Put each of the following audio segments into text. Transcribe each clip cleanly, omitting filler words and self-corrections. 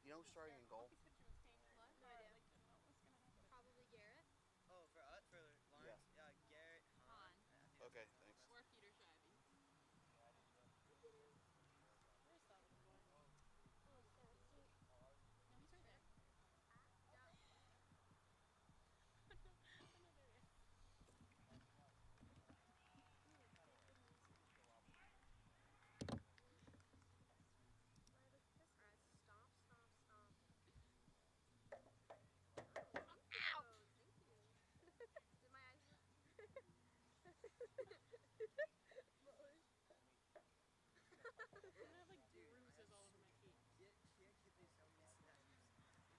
You know who's starting in goal? No idea. Probably Garrett. Oh, for Yeah. Lawrence? Yeah, Garrett, Han. I think Okay, that's it. thanks. Or Peter Scheibe. Where's that little boy? Oh, Sebastian. No, he's right there. Yeah. Oh, no. Oh, no, there he is. Oh, thank goodness. Why the kiss? Alright, stop, stop, stop. Oh, thank you. Ow! Thank you. Did my eyes work? I'm gonna have like bruises all over my feet. She had given me so many snaps.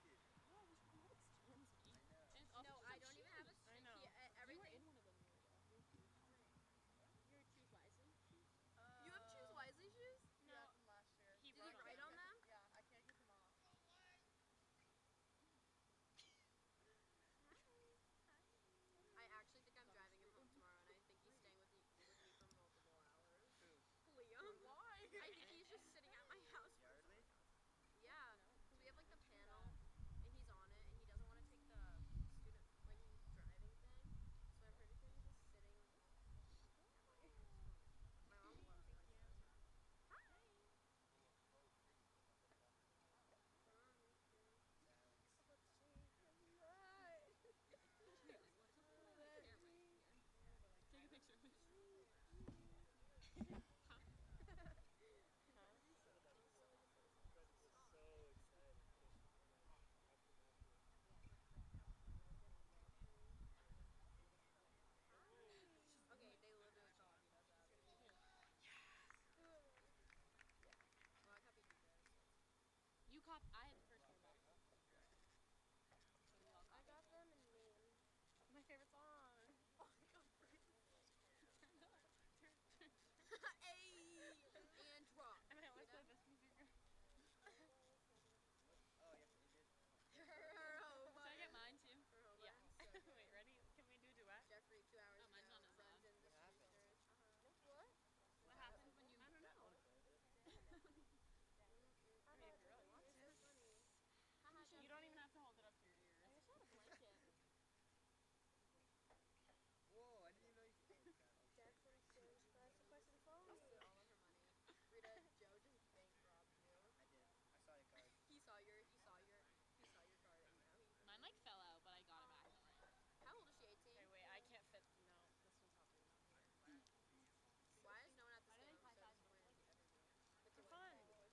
Look at Yeah, we should come out. It's Tansy. I And know. it's also No, just I some don't even have a shoes. I streak. know. You were Everything. in one of them the other day. Your choose wisely shoes? Uh, You have choose wisely shoes? No. Yeah, from last year. He Did he wrote write them. on them? Yeah, I can't get them off. I actually think I'm driving him home tomorrow, and I think he's staying with me for multiple hours. Who? Liam. Why? I think he's just sitting at my house. Yardley? Yeah, because we have like the Too panel, bad. and he's on it, and he doesn't want to take the student like driving thing. So I'm pretty sure he's just sitting at my. My mom loves Thank going to you. his house. Hi. Let's see. Wait, let's look at my camera here. Take a picture of me. Huh? Huh? Okay, they literally fell off so sad. Well, I copied you guys. You I had the first one back. So we all I copied. got them in name. My favorite song. Oh, I got free. Turn up. Turn. Ayy! And drop. And I always You know? play this music. Oh, you have to end it? Should I get mine too? Yeah. So Wait, ready? Can we do a duet? Jeffrey, 2 hours Oh, mine's ago, not as runs loud. in the What happened? streeters. What? What happens when you? I don't know. I mean, if you really want to. It's funny. Haha, You don't even have to hold it up to your ears. I wish I had a blanket. Whoa, I didn't even know you could. Oh, God. Jackson sings class question phone. Invested all of her money. Rita, Joe just bank robbed you. I did. I saw your card. He saw your card, and now he. Mine like fell out, but I got it back. Don't worry. How old is she? 18. Okay, wait, I can't fit. No, this one's not big enough. Why is no one at this Why do they game? high So five just me? win every game. It's For a win. fun. Is where?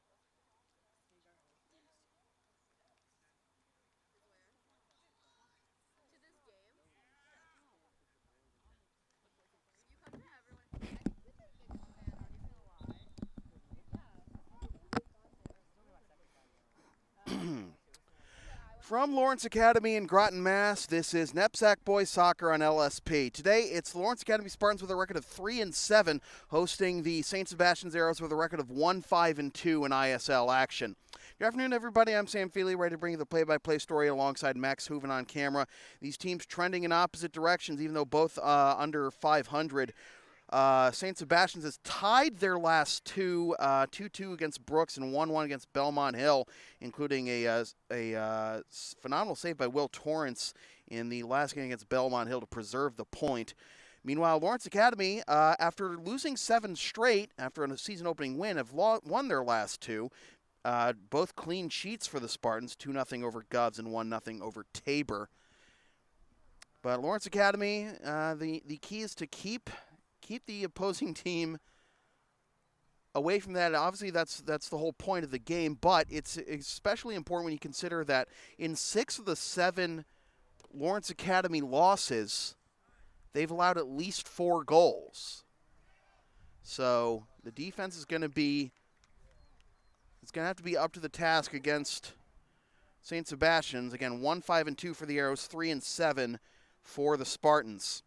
To this game. You come to everyone. I think we did big fan. Not even gonna lie. From Lawrence Academy in Groton, Mass., this is NEPSAC Boys Soccer on LSP. Today, it's Lawrence Academy Spartans with a record of 3-7, hosting the St. Sebastian's Arrows with a record of 1-5-2 in ISL action. Good afternoon, everybody. I'm Sam Feely, ready to bring you the play-by-play story alongside Max Hooven on camera. These teams trending in opposite directions, even though both under 500. St. Sebastian's has tied their last two, 2-2 against Brooks and 1-1 against Belmont Hill, including a phenomenal save by Will Torrance in the last game against Belmont Hill to preserve the point. Meanwhile, Lawrence Academy, after losing 7 straight after a season-opening win, have won their last 2. Both clean sheets for the Spartans, 2-0 over Govs and 1-0 over Tabor. But Lawrence Academy, the key is to keep the opposing team away from that. Obviously, that's the whole point of the game, but it's especially important when you consider that in 6 of the 7 Lawrence Academy losses, they've allowed at least 4 goals. So the defense is going to have to be up to the task against St. Sebastian's. Again, 1-5-2 for the Arrows, 3-7 for the Spartans.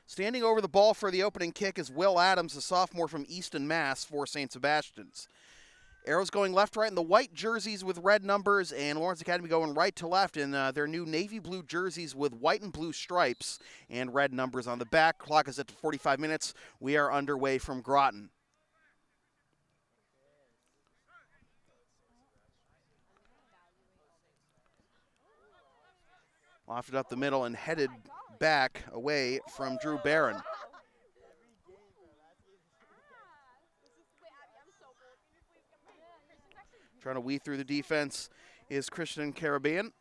Standing over the ball for the opening kick is Will Adams, a sophomore from Easton, Mass. For St. Sebastian's. Arrows going left, right in the white jerseys with red numbers, and Lawrence Academy going right to left in their new navy blue jerseys with white and blue stripes and red numbers on the back. Clock is at 45 minutes. We are underway from Groton. Lofted up the middle and headed back away from Drew Barron. Wait, Abby, I'm so bored. Can you please come back? Trying to weave through the defense is Christian Caribbean.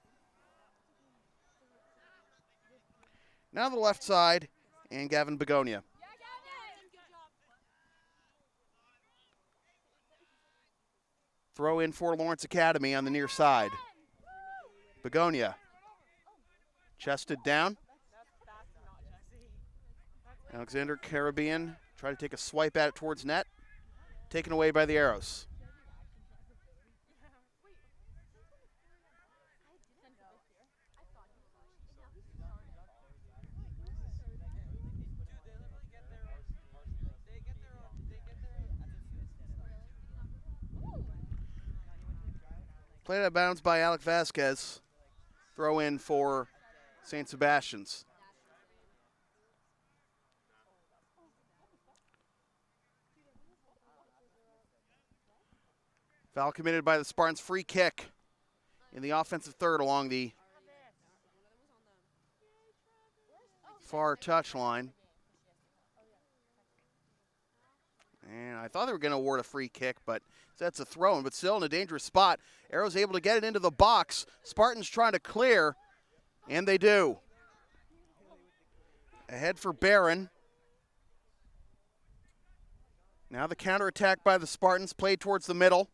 Now the left side, and Gavin Begonia. Throw in for Lawrence Academy on the near side. Begonia. Chested down. Alexander Caribbean try to take a swipe at it towards net. Taken away by the Arrows. Played out of bounds by Alec Vasquez. Throw in for St. Sebastian's. Foul committed by the Spartans. Free kick in the offensive third along the far touchline. And I thought they were going to award a free kick, but that's a throw-in, but still in a dangerous spot. Arrows able to get it into the box. Spartans trying to clear, and they do. Ahead for Barron. Now the counterattack by the Spartans, played towards the middle.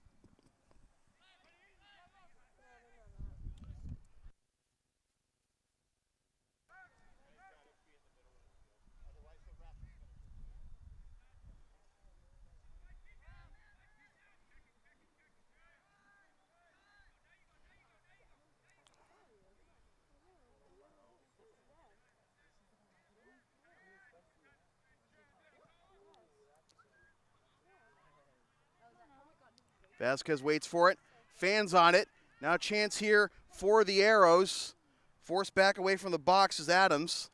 Vasquez waits for it, fans on it. Now a chance here for the Arrows. Forced back away from the box is Adams.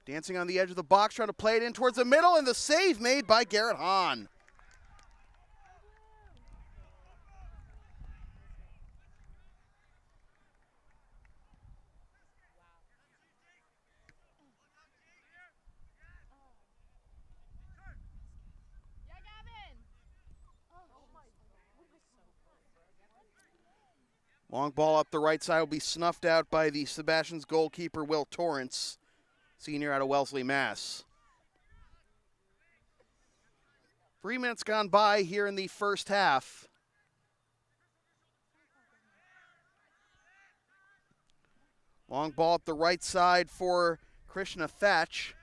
Dancing on the edge of the box, trying to play it in towards the middle, and the save made by Garrett Hahn. Long ball up the right side will be snuffed out by the Sebastian's goalkeeper, Will Torrance, senior out of Wellesley, Mass. 3 minutes gone by here in the first half. Long ball up the right side for Krishna Thatch.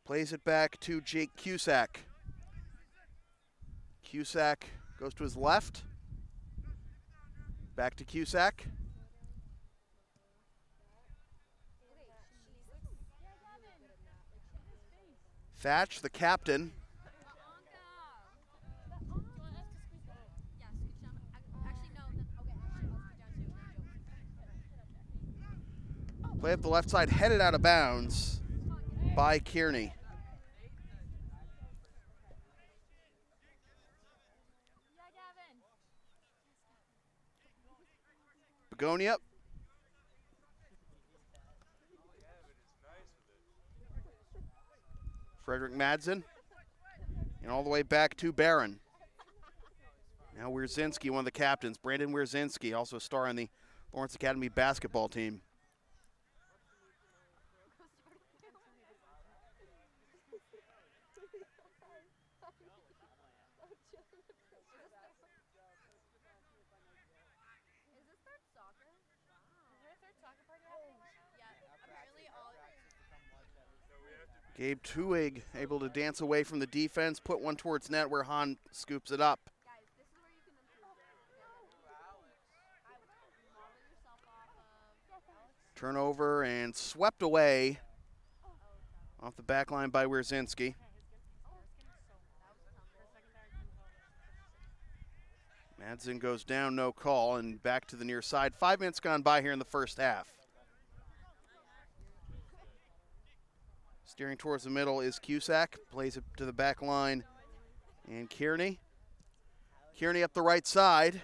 Plays it back to Jake Cusack. Cusack goes to his left. Back to Cusack. Thatch, the captain. Play up the left side, headed out of bounds by Kearney. Begonia. Frederick Madsen. And all the way back to Barron. Now Wierzinski, one of the captains. Brandon Wierzinski, also a star on the Lawrence Academy basketball team. Gabe Tuig able to dance away from the defense, put one towards net where Hahn scoops it up. Turnover and swept away off the back line by Wierzinski. Madsen goes down, no call, and back to the near side. 5 minutes gone by here in the first half. Steering towards the middle is Cusack, plays it to the back line, and Kearney. Kearney up the right side.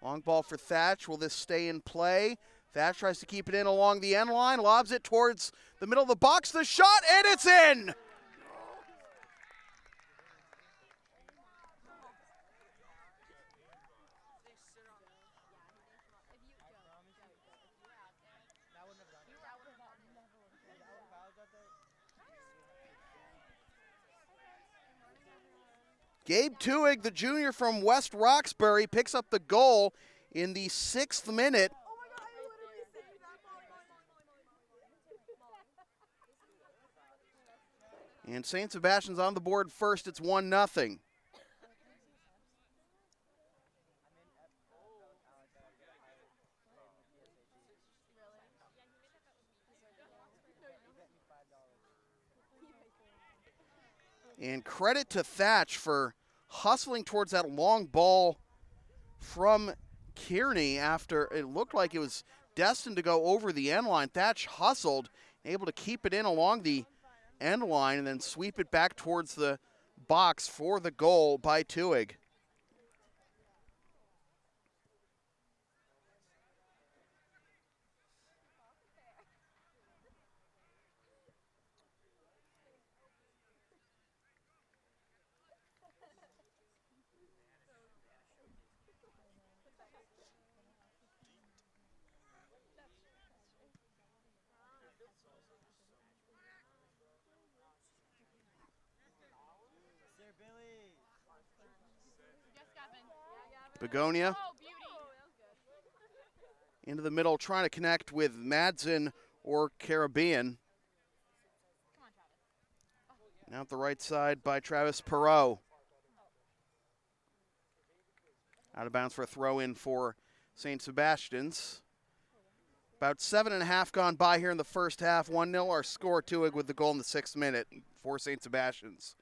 Long ball for Thatch. Will this stay in play? Thatch tries to keep it in along the end line, lobs it towards the middle of the box, the shot, and it's in! Gabe Tuig, the junior from West Roxbury, picks up the goal in the 6th minute. And St. Sebastian's on the board first. It's 1-0. And credit to Thatch for hustling towards that long ball from Kearney after it looked like it was destined to go over the end line. Thatch hustled, able to keep it in along the end line and then sweep it back towards the box for the goal by Tuig. Begonia Oh, beauty. into the middle, trying to connect with Madsen or Caribbean. Come on, Travis. Now at the right side by Travis Perot. Out of bounds for a throw in for St. Sebastian's. About 7.5 gone by here in the first half. 1-0 our score. Tuig with the goal in the 6th minute for St. Sebastian's.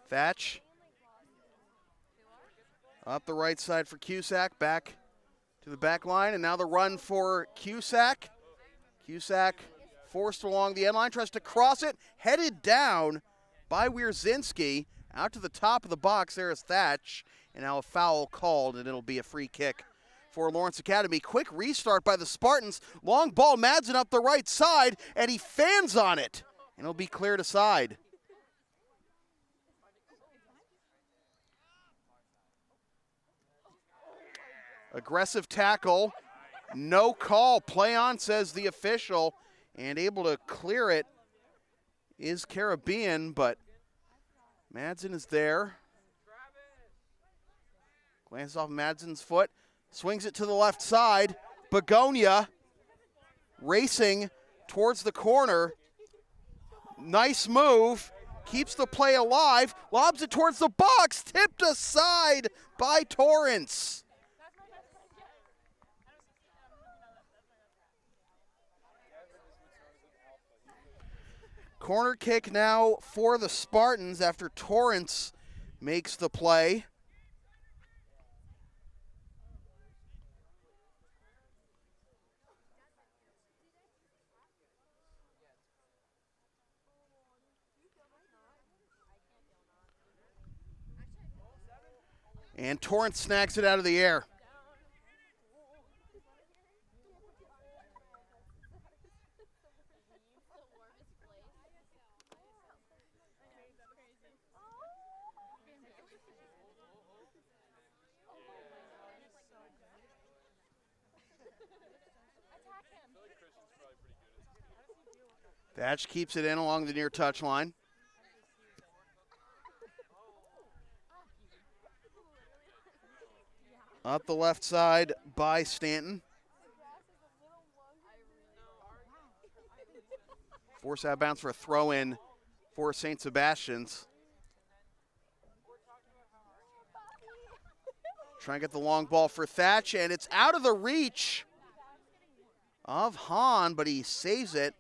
Thatch up the right side for Cusack, back to the back line, and now the run for Cusack. Cusack forced along the end line, tries to cross it, headed down by Wierzinski, out to the top of the box. There is Thatch, and now a foul called, and it'll be a free kick for Lawrence Academy. Quick restart by the Spartans. Long ball, Madsen up the right side, and he fans on it, and it'll be cleared aside. Aggressive tackle, no call. Play on, says the official, and able to clear it is Caribbean, but Madsen is there. Glances off Madsen's foot, swings it to the left side. Begonia racing towards the corner. Nice move, keeps the play alive, lobs it towards the box, tipped aside by Torrance. Corner kick now for the Spartans after Torrance makes the play. And Torrance snags it out of the air. Thatch keeps it in along the near touch line. Up the left side by Stanton. Force out of bounds for a throw in for St. Sebastian's. Trying to get the long ball for Thatch, and it's out of the reach of Hahn, but he saves it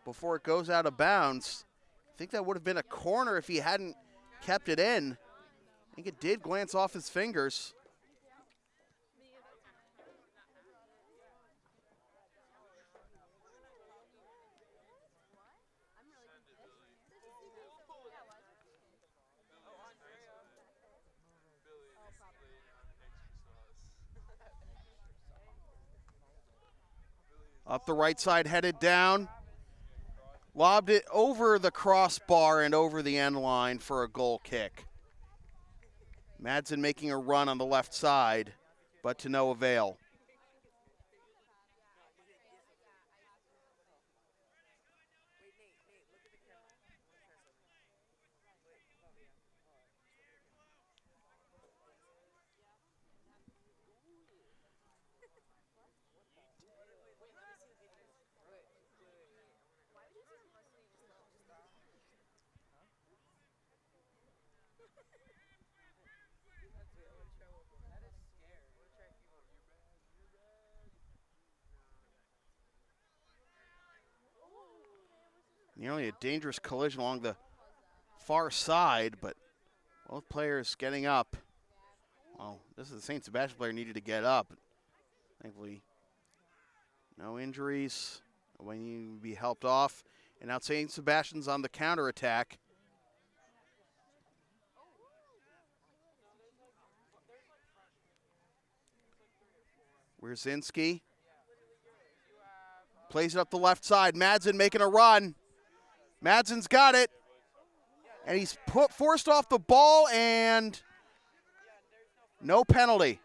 before it goes out of bounds. I think that would have been a corner if he hadn't kept it in. I think it did glance off his fingers. Up the right side, headed down. Lobbed it over the crossbar and over the end line for a goal kick. Madsen making a run on the left side, but to no avail. Nearly a dangerous collision along the far side, but both players getting up. Well, this is the St. Sebastian player needed to get up. Thankfully, no injuries. When you be helped off. And now St. Sebastian's on the counterattack. Wierzinski plays it up the left side. Madsen making a run. Madsen's got it. And he's forced off the ball, and no penalty.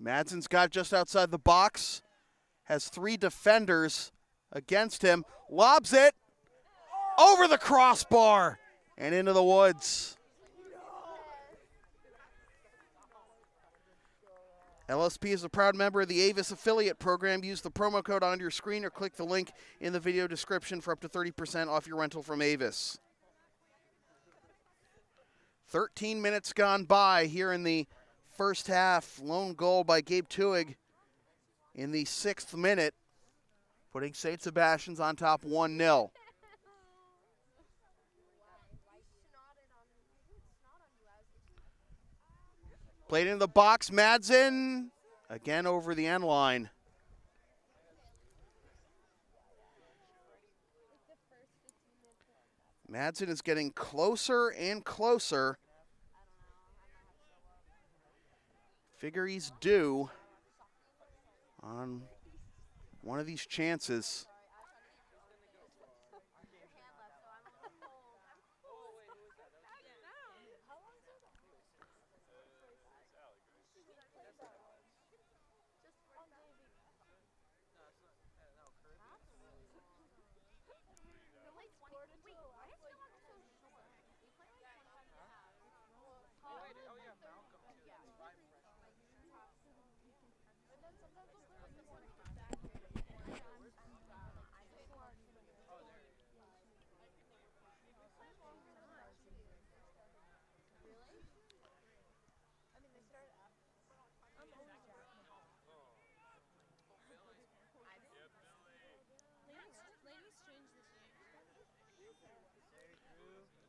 Madsen's got just outside the box, has 3 defenders against him, lobs it over the crossbar and into the woods. LSP is a proud member of the Avis affiliate program. Use the promo code on your screen or click the link in the video description for up to 30% off your rental from Avis. 13 minutes gone by here in the first half. Lone goal by Gabe Tuig in the 6th minute, putting St. Sebastian's on top 1-0. Played into the box, Madsen, again over the end line. Madsen is getting closer and closer. Figure he's due on one of these chances.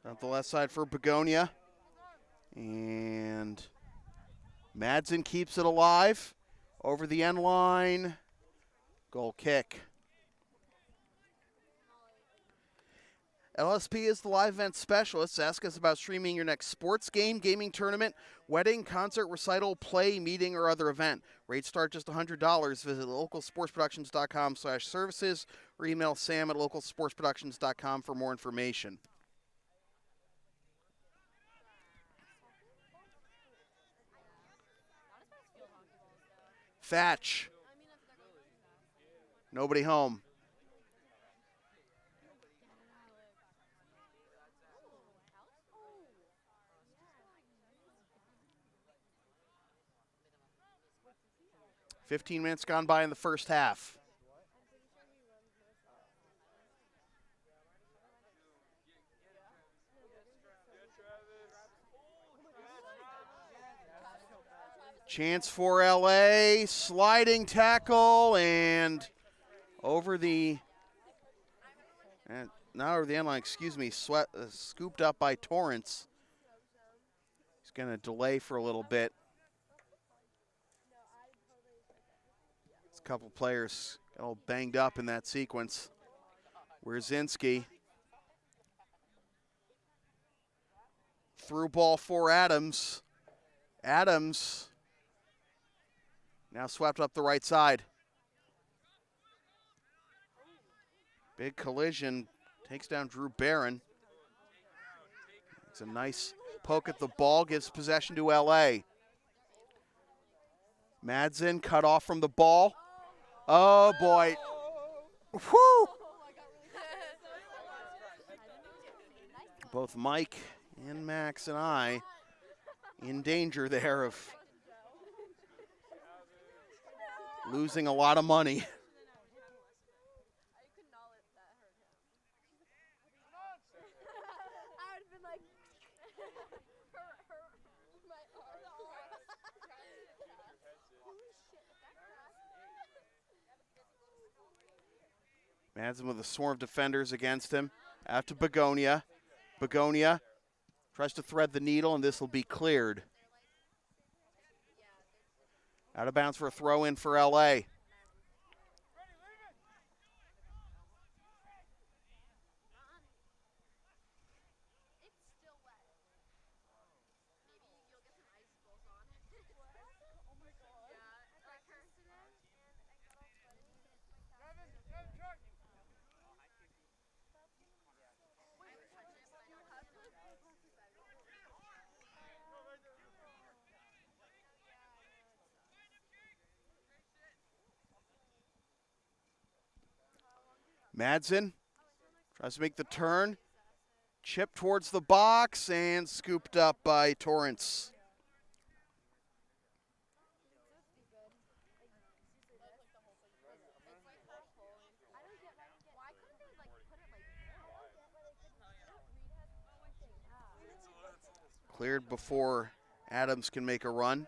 Up the left side for Begonia. And Madsen keeps it alive. Over the end line. Goal kick. LSP is the live event specialist. Ask us about streaming your next sports game, gaming tournament, wedding, concert, recital, play, meeting, or other event. Rates start just $100. Visit localsportsproductions.com/services or email sam@localsportsproductions.com for more information. Thatch. Nobody home. "15 minutes gone by in the first half. Chance for LA, sliding tackle, and over the, and not over the end line, excuse me, scooped up by Torrance. He's going to delay for a little bit. A couple players got all banged up in that sequence. Wierzinski. Through ball for Adams. Adams now swept up the right side. Big collision, takes down Drew Barron. It's a nice poke at the ball, gives possession to LA. Madsen cut off from the ball. Oh boy. Whew. Both Mike and Max and I in danger there of losing a lot of money. Madsen with a swarm of defenders against him. Out to Begonia. Begonia tries to thread the needle, and this will be cleared. Out of bounds for a throw in for LA. Madsen tries to make the turn. Chip towards the box and scooped up by Torrance. Cleared before Adams can make a run.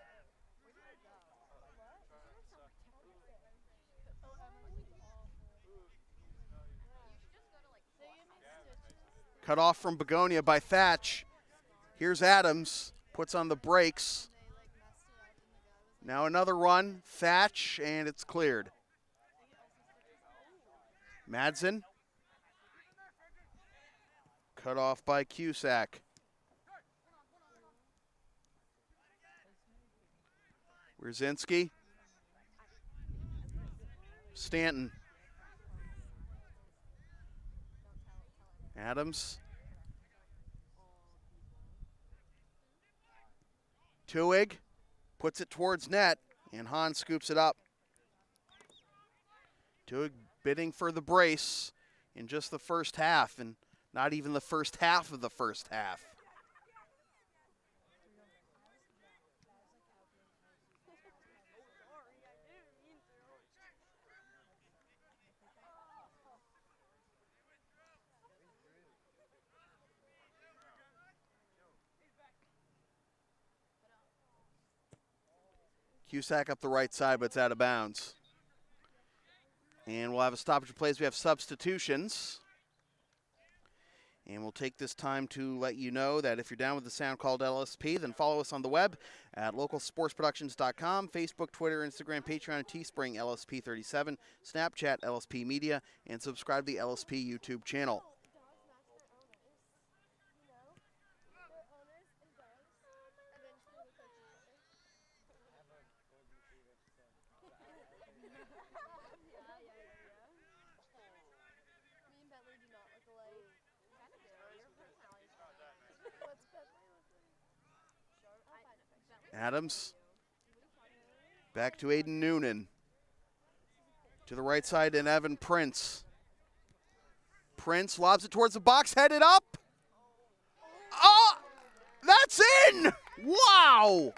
Cut off from Begonia by Thatch. Here's Adams, puts on the brakes. Now another run, Thatch, and it's cleared. Madsen. Cut off by Cusack. Wierzinski. Stanton. Adams. Tuig puts it towards net, and Hahn scoops it up. Tuig bidding for the brace in just the first half, and not even the first half of the first half. Cusack up the right side, but it's out of bounds. And we'll have a stoppage of plays. We have substitutions. And we'll take this time to let you know that if you're down with the sound called LSP, then follow us on the web at localsportsproductions.com, Facebook, Twitter, Instagram, Patreon, and Teespring LSP37, Snapchat LSP Media, and subscribe to the LSP YouTube channel. Adams. Back to Aiden Noonan. To the right side, and Evan Prince. Prince lobs it towards the box, headed up. Oh, that's in! Wow!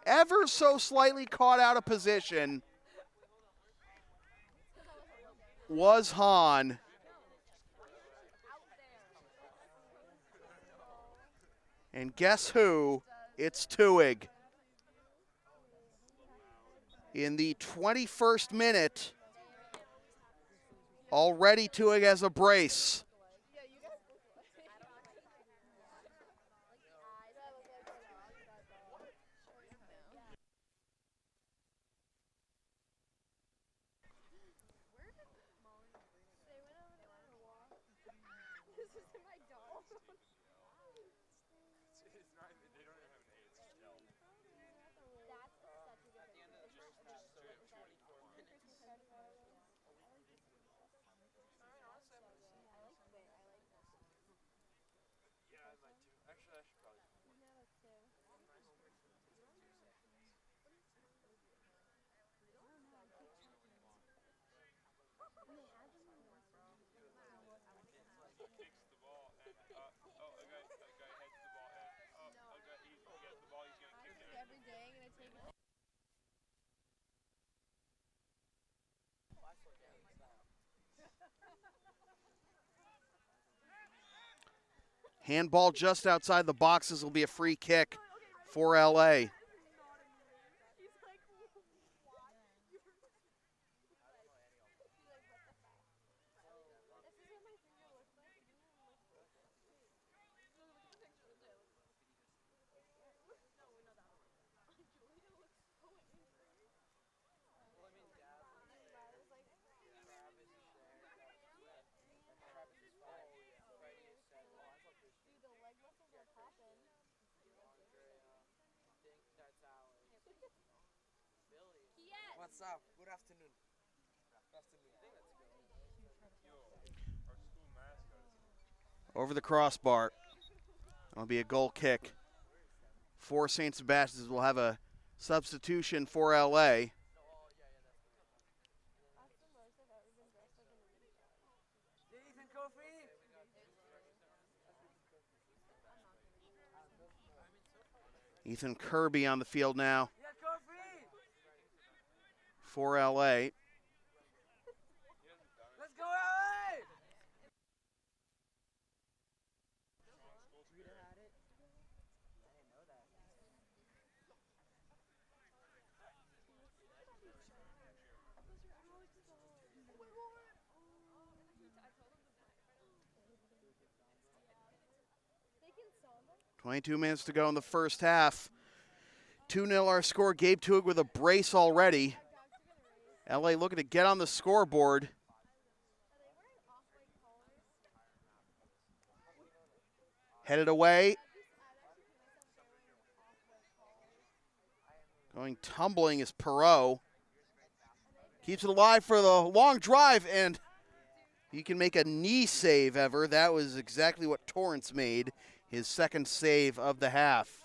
Ever so slightly caught out of position was Hahn. And guess who? It's Tuig. In the 21st minute, already Tuig has a brace. Handball just outside the boxes will be a free kick for LA. What's up? Good afternoon. Over the crossbar. It'll be a goal kick for St. Sebastian's. Will have a substitution for LA. Ethan Kirby on the field now for LA. Let's go, LA! They 22 minutes to go in the first half. 2-0 our score. Gabe Tuig with a brace already. LA looking to get on the scoreboard. Headed away. Going tumbling is Perot. Keeps it alive for the long drive, and he can make a knee save ever. That was exactly what Torrance made, his second save of the half.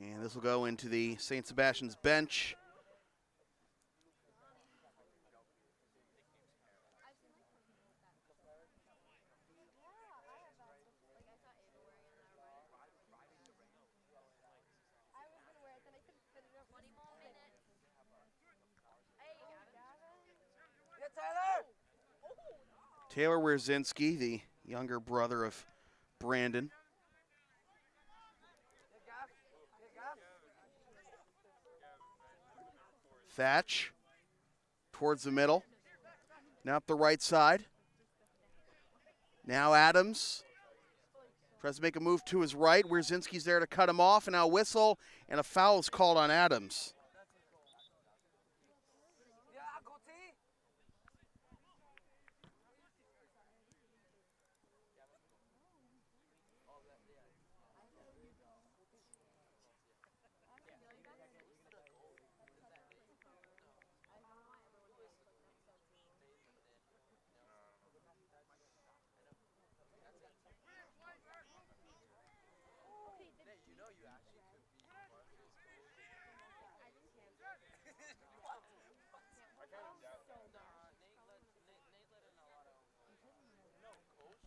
And this will go into the St. Sebastian's bench. Taylor Wierzinski, the younger brother of Brandon. Thatch towards the middle. Now up the right side. Now Adams tries to make a move to his right. Wierzinski's there to cut him off, and now a whistle, and a foul is called on Adams.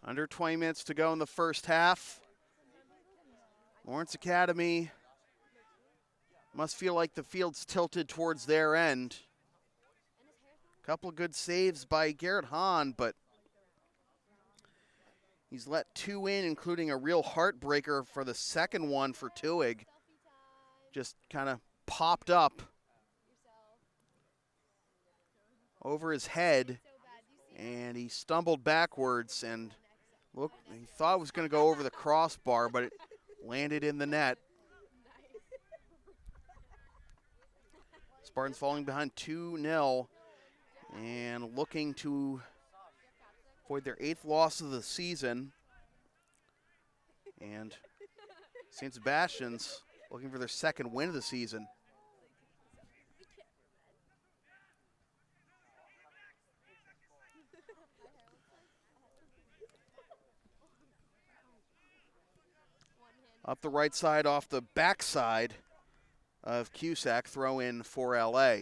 Under 20 minutes to go in the first half. Lawrence Academy must feel like the field's tilted towards their end. Couple of good saves by Garrett Hahn, but he's let two in, including a real heartbreaker for the second one for Tuig. Just kind of popped up over his head, and he stumbled backwards, and look, he thought it was going to go over the crossbar, but it landed in the net. Spartans falling behind 2-0 and looking to avoid their 8th loss of the season. And St. Sebastian's looking for their 2nd win of the season. Up the right side off the backside of Cusack, throw in for LA.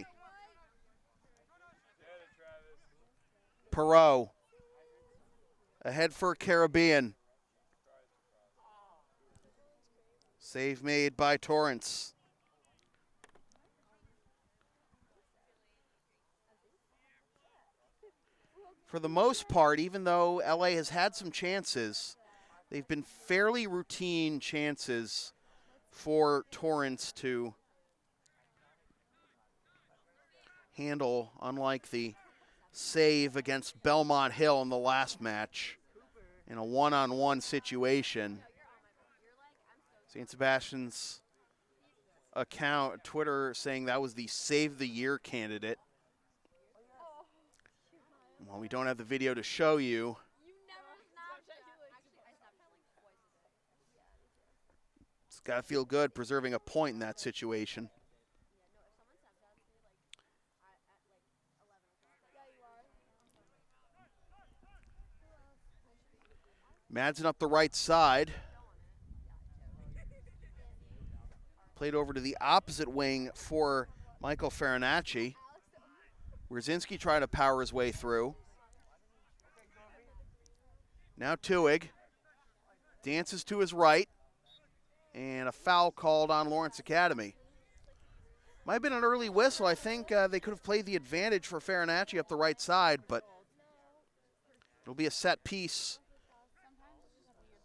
Perot ahead for Caribbean. Save made by Torrance. For the most part, even though LA has had some chances, they've been fairly routine chances for Torrance to handle, unlike the save against Belmont Hill in the last match in a one-on-one situation. St. Sebastian's account, Twitter, saying that was the Save of the Year candidate. Well, we don't have the video to show you. It's got to feel good preserving a point in that situation. Madsen up the right side. Played over to the opposite wing for Michael Farinacci. Wierzinski trying to power his way through. Now Tuig dances to his right, and a foul called on Lawrence Academy. Might have been an early whistle. I think they could have played the advantage for Farinacci up the right side, but it'll be a set piece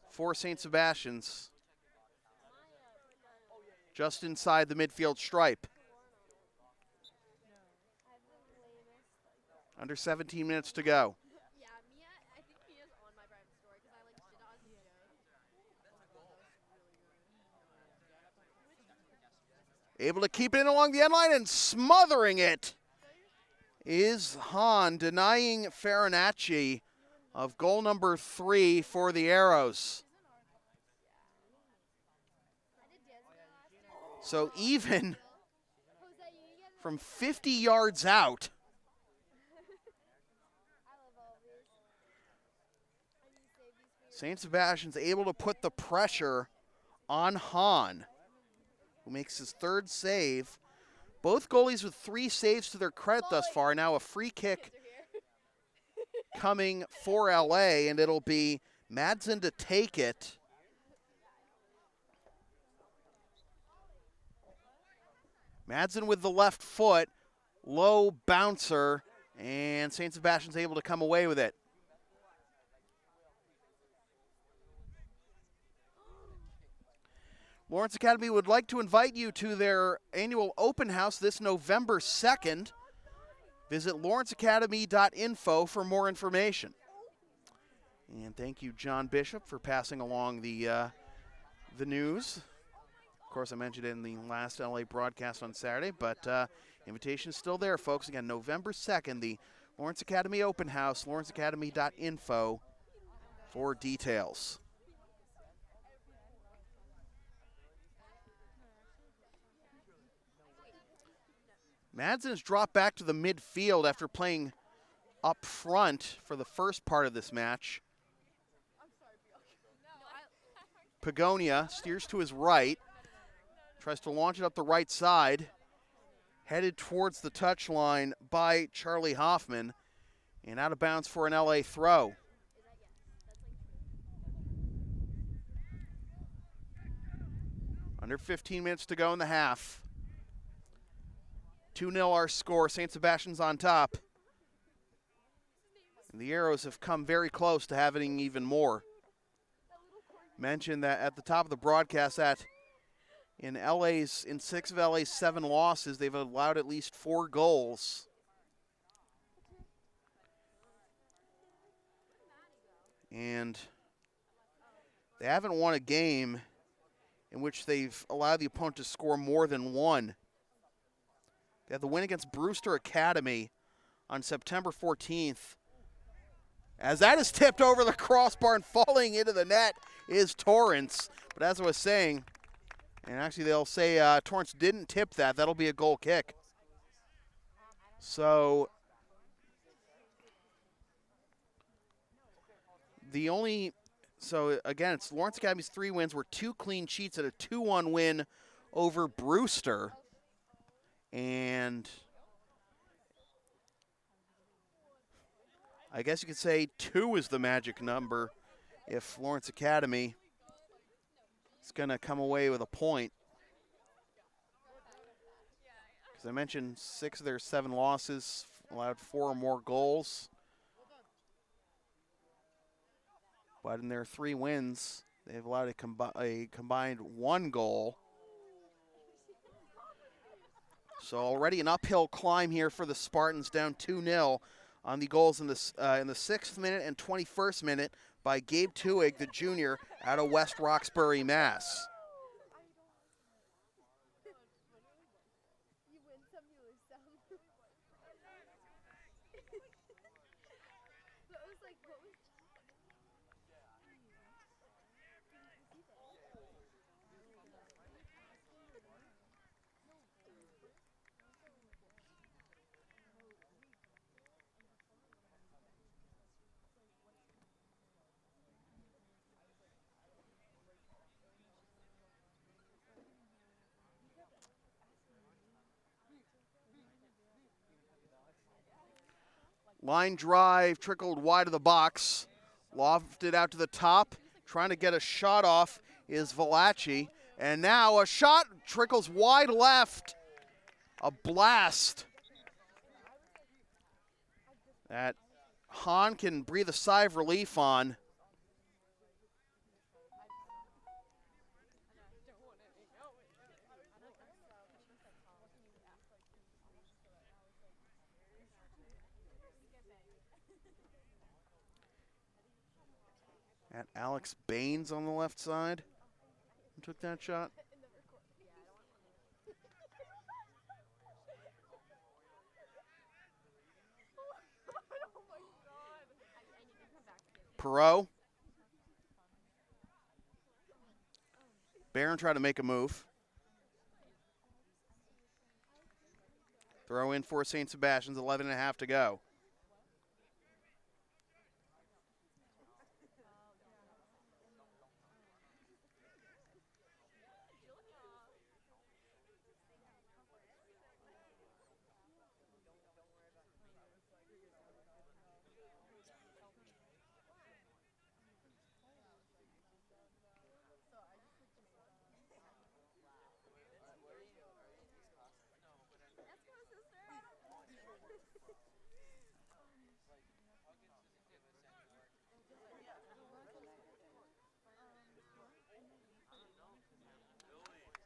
for St. Sebastian's. Just inside the midfield stripe. Under 17 minutes to go. Yeah, Mia, I think Mia's on my private story because I like shit on Mia. Able to keep it in along the end line and smothering it is Hahn, denying Farinacci of goal number 3 for the Arrows. So even from 50 yards out, St. Sebastian's able to put the pressure on Hahn, who makes his 3rd save. Both goalies with 3 saves to their credit thus far. Now a free kick coming for LA, and it'll be Madsen to take it. Madsen with the left foot, low bouncer, and St. Sebastian's able to come away with it. Lawrence Academy would like to invite you to their annual open house this November 2nd. Visit lawrenceacademy.info for more information. And thank you, John Bishop, for passing along the news. Of course, I mentioned it in the last LA broadcast on Saturday, but invitation is still there, folks. Again, November 2nd, the Lawrence Academy open house, lawrenceacademy.info for details. Madsen has dropped back to the midfield after playing up front for the first part of this match. Pagonia steers to his right, tries to launch it up the right side, headed towards the touchline by Charlie Hoffman, and out of bounds for an LA throw. Under 15 minutes to go in the half. 2-0 our score. St. Sebastian's on top. And the Arrows have come very close to having even more. Mentioned that at the top of the broadcast that in 6 of LA's 7 losses, they've allowed at least 4 goals. And they haven't won a game in which they've allowed the opponent to score more than 1. They had the win against Brewster Academy on September 14th. As that is tipped over the crossbar and falling into the net is Torrance. But as I was saying, and actually they'll say Torrance didn't tip that. That'll be a goal kick. So again, it's Lawrence Academy's 3 wins were 2 clean sheets at a 2-1 win over Brewster. And I guess you could say 2 is the magic number if Lawrence Academy is going to come away with a point. Because I mentioned 6 of their 7 losses allowed 4 or more goals. But in their 3 wins, they've allowed a combined 1 goal. So already an uphill climb here for the Spartans, down 2-0 on the goals in the 6th minute and 21st minute by Gabe Tuig, the junior, out of West Roxbury, Mass. You win some, you lose some. What was like, what was... Line drive trickled wide of the box, lofted out to the top, trying to get a shot off is Valachi, and now a shot trickles wide left, a blast that Hahn can breathe a sigh of relief on. At Alex Baines on the left side, who took that shot. Perot. Barron tried to make a move. Throw in for St. Sebastian's, 11.5 to go.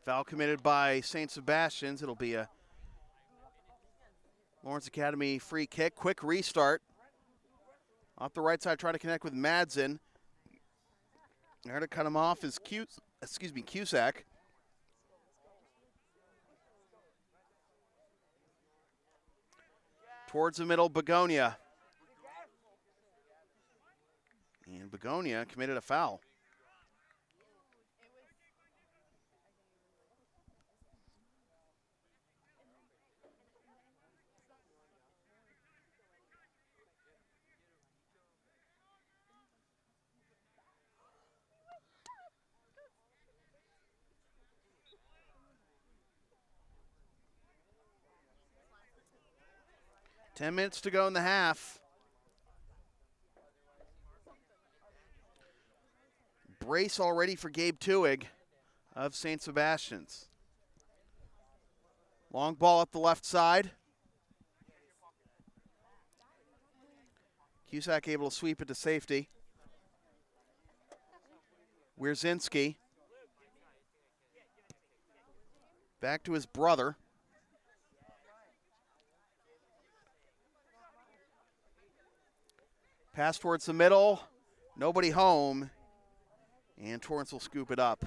Foul committed by St. Sebastian's. It'll be a Lawrence Academy free kick. Quick restart. Off the right side, trying to connect with Madsen. There to cut him off is Cusack. Towards the middle, Begonia. And Begonia committed a foul. Ten minutes to go in the half. Brace already for Gabe Tuig of St. Sebastian's. Long ball up the left side. Cusack able to sweep it to safety. Wierzinski. Back to his brother. Pass towards the middle. Nobody home. And Torrance will scoop it up.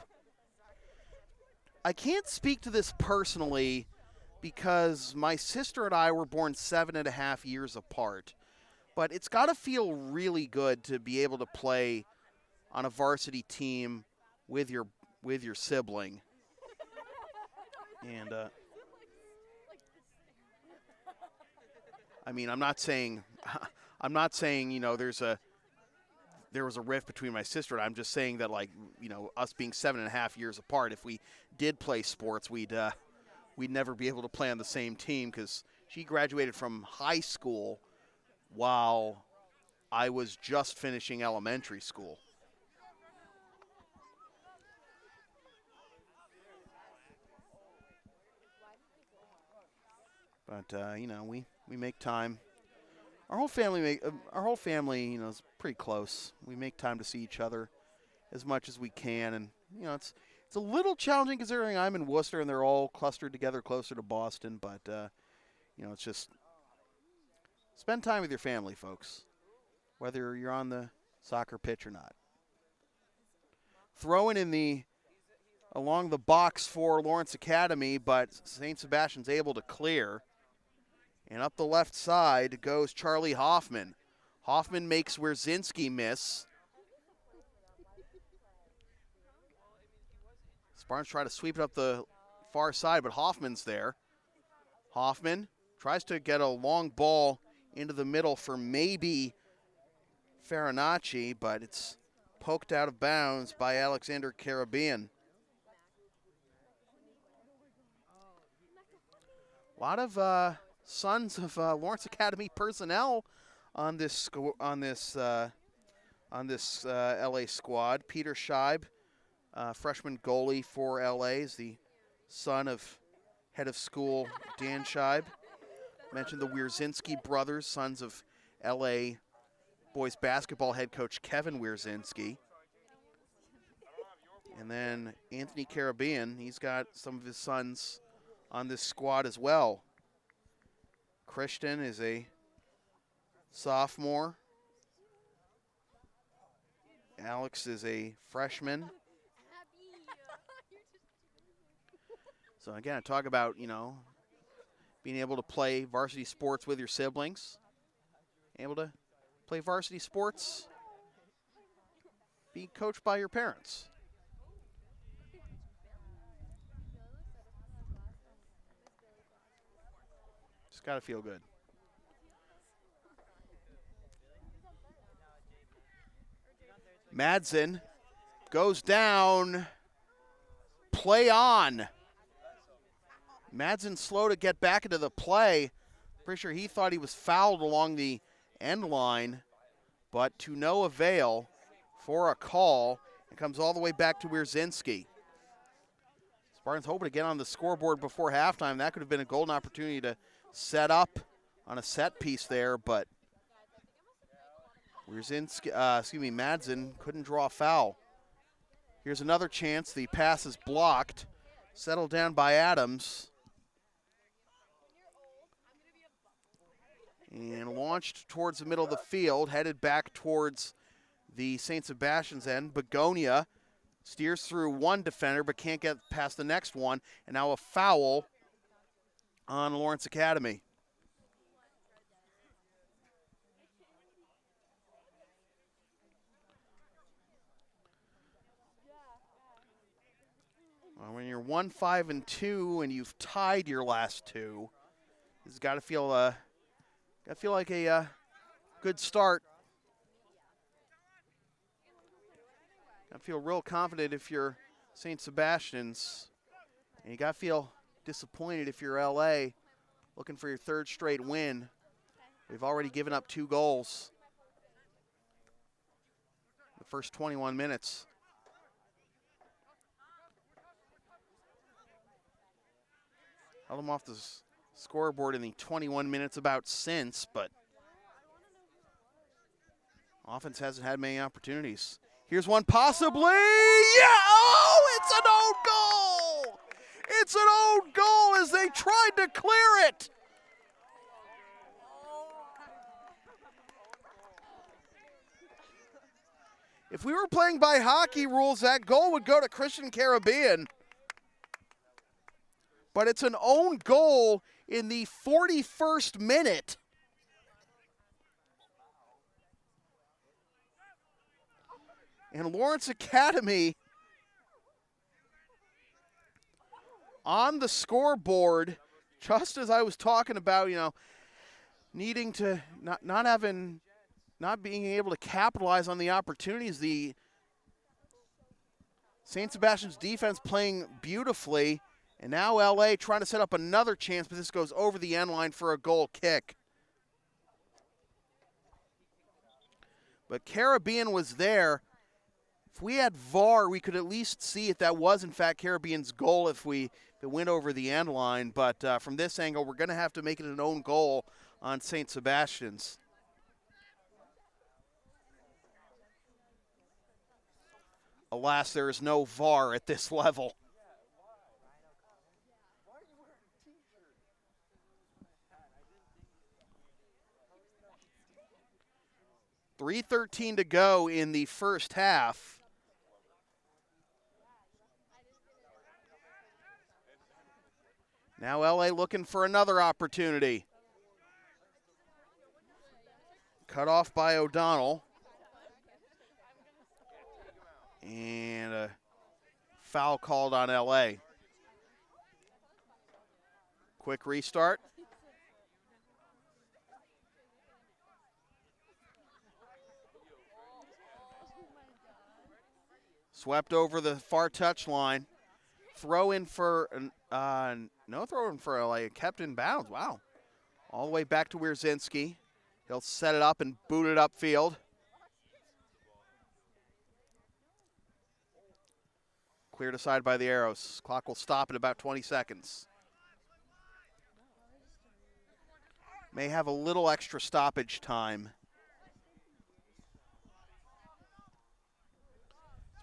I can't speak to this personally because my sister and I were born 7.5 years apart. But it's got to feel really good to be able to play on a varsity team with your sibling. And I mean, I'm not saying you know there was a rift between my sister and I. I'm just saying that, like, you know, us being 7.5 years apart, if we did play sports, we'd never be able to play on the same team because she graduated from high school while I was just finishing elementary school. But you know, we make time. Our whole family, you know, is pretty close. We make time to see each other as much as we can, and you know, it's a little challenging considering I'm in Worcester and they're all clustered together closer to Boston. But you know, it's just spend time with your family, folks, whether you're on the soccer pitch or not. Throwing in along the box for Lawrence Academy, but St. Sebastian's able to clear. And up the left side goes Charlie Hoffman. Hoffman makes Wierzinski miss. Spartans try to sweep it up the far side, but Hoffman's there. Hoffman tries to get a long ball into the middle for maybe Farinacci, but it's poked out of bounds by Alexander Caribbean. A lot of sons of Lawrence Academy personnel on this LA squad. Peter Scheib, freshman goalie for LA, is the son of head of school Dan Scheib. Mentioned the Wierzinski brothers, sons of LA boys basketball head coach Kevin Wierzinski. And then Anthony Caribbean, he's got some of his sons on this squad as well. Christian is a sophomore. Alex is a freshman. So again, talk about, you know, being able to play varsity sports with your siblings. Able to play varsity sports, be coached by your parents. Just got to feel good. Madsen goes down. Play on. Madsen slow to get back into the play. Pretty sure he thought he was fouled along the end line, but to no avail for a call. It comes all the way back to Wierzinski. Spartans hoping to get on the scoreboard before halftime. That could have been a golden opportunity to set up on a set piece there, but Madsen couldn't draw a foul. Here's another chance. The pass is blocked. Settled down by Adams. And launched towards the middle of the field, headed back towards the St. Sebastian's end. Begonia steers through one defender but can't get past the next one. And now a foul on Lawrence Academy. Well, when you're 1-5-2 and you've tied your last two, it's got to feel like a good start. I feel real confident if you're St. Sebastian's, and you got to feel disappointed if you're LA, looking for your third straight win. We've already given up 2 goals the first 21 minutes. Held them off the scoreboard in the 21 minutes about since, but Offense hasn't had many opportunities. Here's one possibly. Yeah! Oh, it's an own goal! It's an own goal as they tried to clear it. If we were playing by hockey rules, that goal would go to Christian Caribbean. But it's an own goal in the 41st minute. And Lawrence Academy on the scoreboard, just as I was talking about, needing to not being able to capitalize on the opportunities. The St. Sebastian's defense playing beautifully, and now LA trying to set up another chance, but this goes over the end line for a goal kick. But Caribbean was there. If we had VAR, we could at least see if that was, in fact, Caribbean's goal if it went over the end line. But from this angle, we're going to have to make it an own goal on St. Sebastian's. Alas, there is no VAR at this level. .3:13 to go in the first half. Now LA looking for another opportunity. Cut off by O'Donnell. And a foul called on LA. Quick restart. Swept over the far touchline. Throw in for no throw in for LA. Kept in bounds. Wow. All the way back to Wierzinski. He'll set it up and boot it upfield. Cleared aside by the Arrows. Clock will stop in about 20 seconds. May have a little extra stoppage time.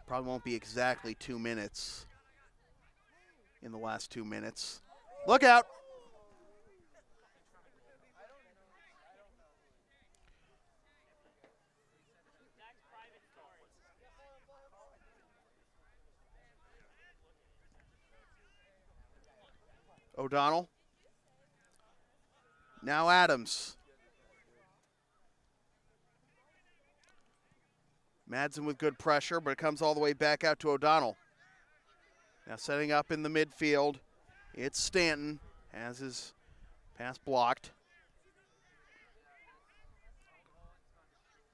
Probably won't be exactly 2 minutes in the last 2 minutes. Look out. O'Donnell. Now Adams. Madsen with good pressure, but it comes all the way back out to O'Donnell. Now setting up in the midfield. It's Stanton. Has his pass blocked.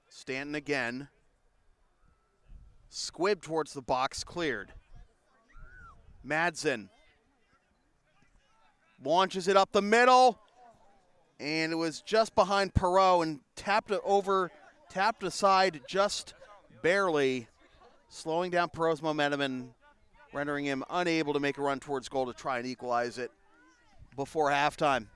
Stanton again. Squibb towards the box, cleared. Madsen launches it up the middle, and it was just behind Perot and tapped aside just barely, slowing down Perot's momentum and rendering him unable to make a run towards goal to try and equalize it before halftime.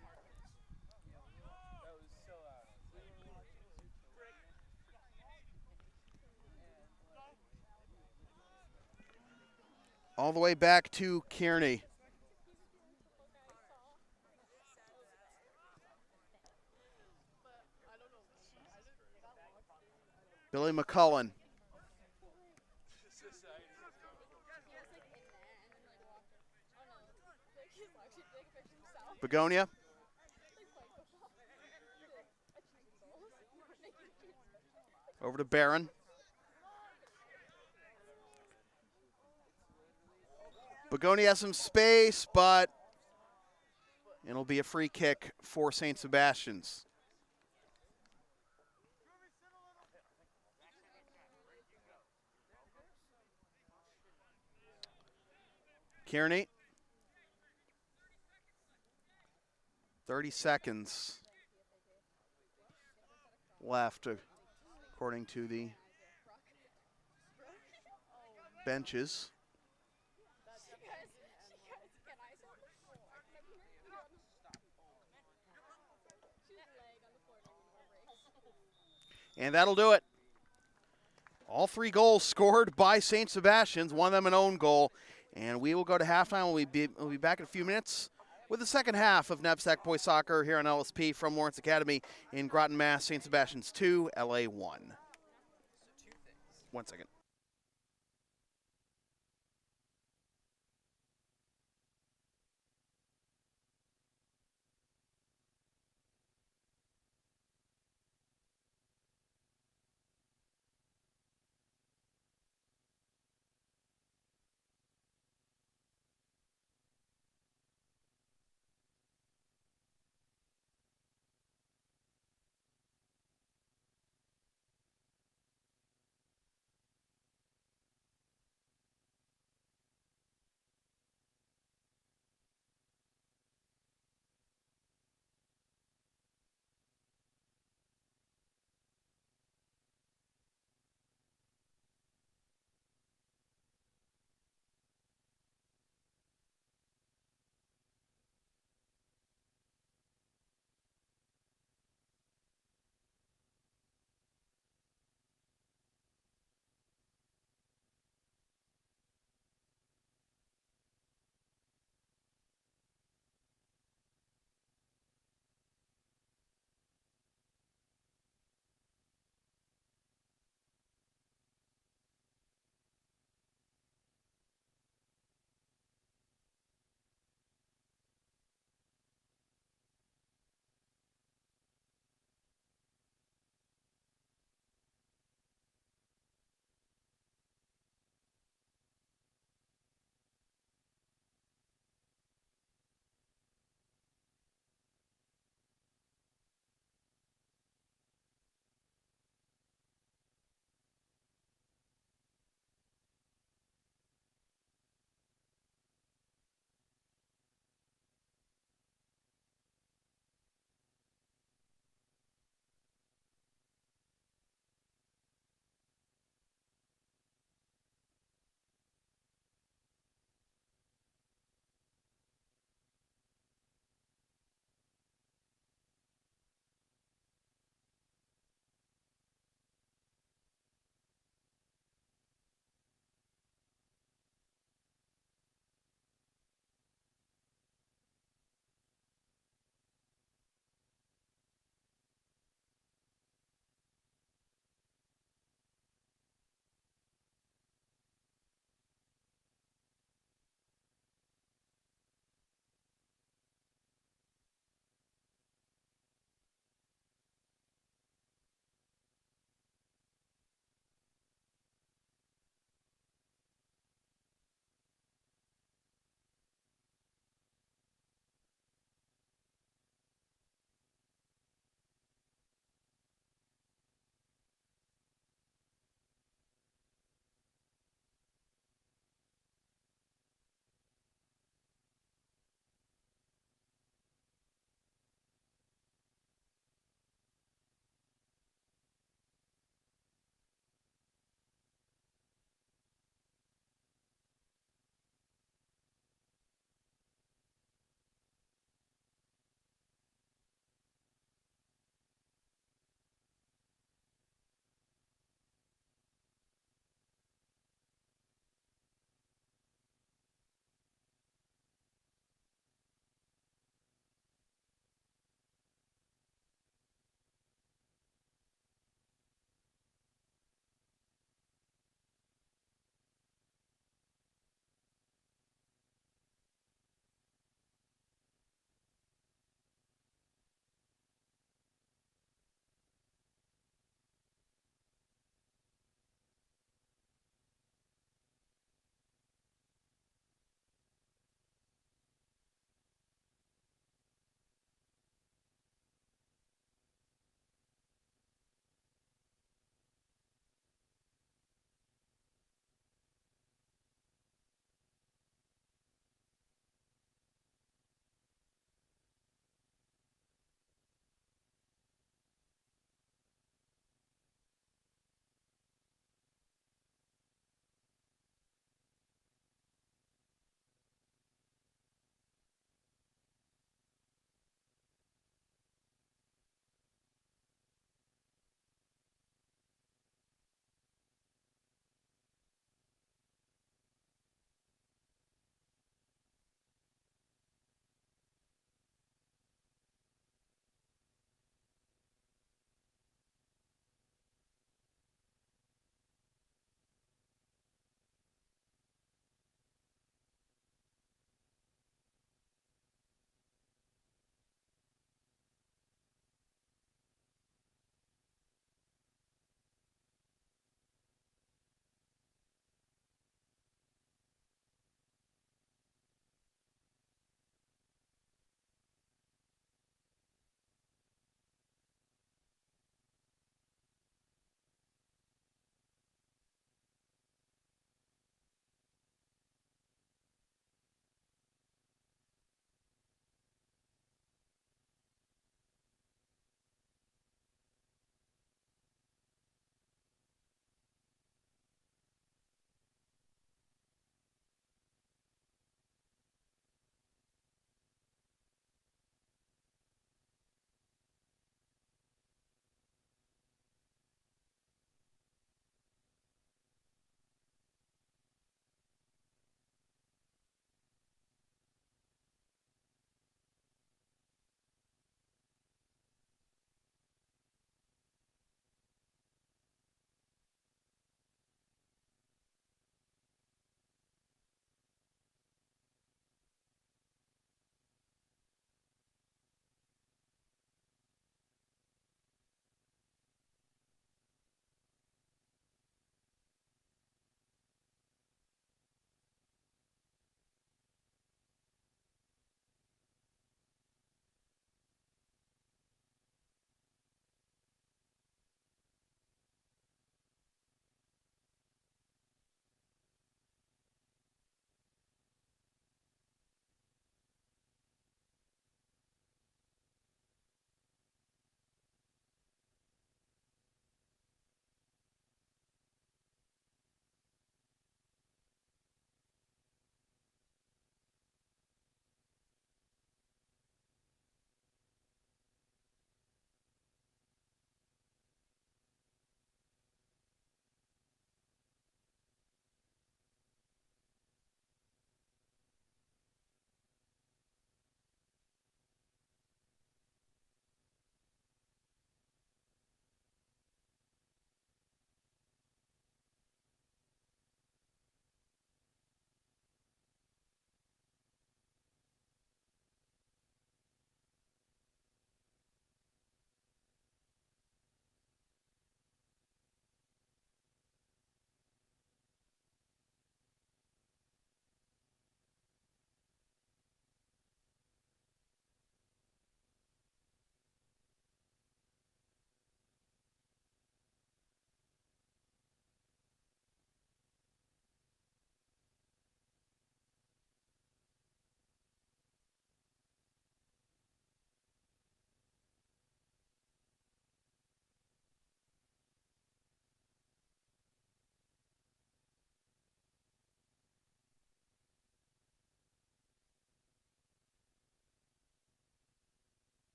All the way back to Kearney. Billy McCullen. Begonia. Over to Barron. Begonia has some space, but it'll be a free kick for St. Sebastian's. Kearney. 30 seconds left, according to the benches. And that'll do it. All 3 goals scored by St. Sebastian's, one of them an own goal. And we will go to halftime. We'll be back in a few minutes with the second half of NEPSAC Boys Soccer here on LSP from Lawrence Academy in Groton, Mass. St. Sebastian's 2, LA 1. 1 second.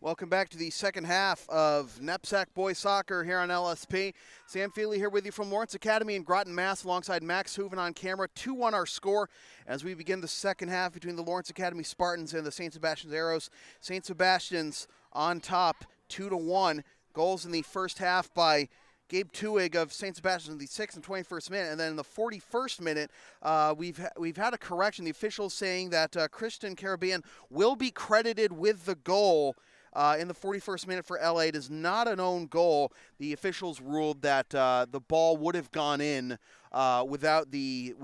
Welcome back to the second half of NEPSAC Boys Soccer here on LSP. Sam Feely here with you from Lawrence Academy in Groton, Mass. Alongside Max Hooven on camera. 2-1 our score as we begin the second half between the Lawrence Academy Spartans and the St. Sebastian's Arrows. St. Sebastian's on top, 2-1. Goals in the first half by Gabe Tuig of St. Sebastian's in the 6th and 21st minute, and then in the 41st minute, we've had a correction. The officials saying that Christian Caribbean will be credited with the goal in the 41st minute for LA. It is not an own goal. The officials ruled that the ball would have gone in without the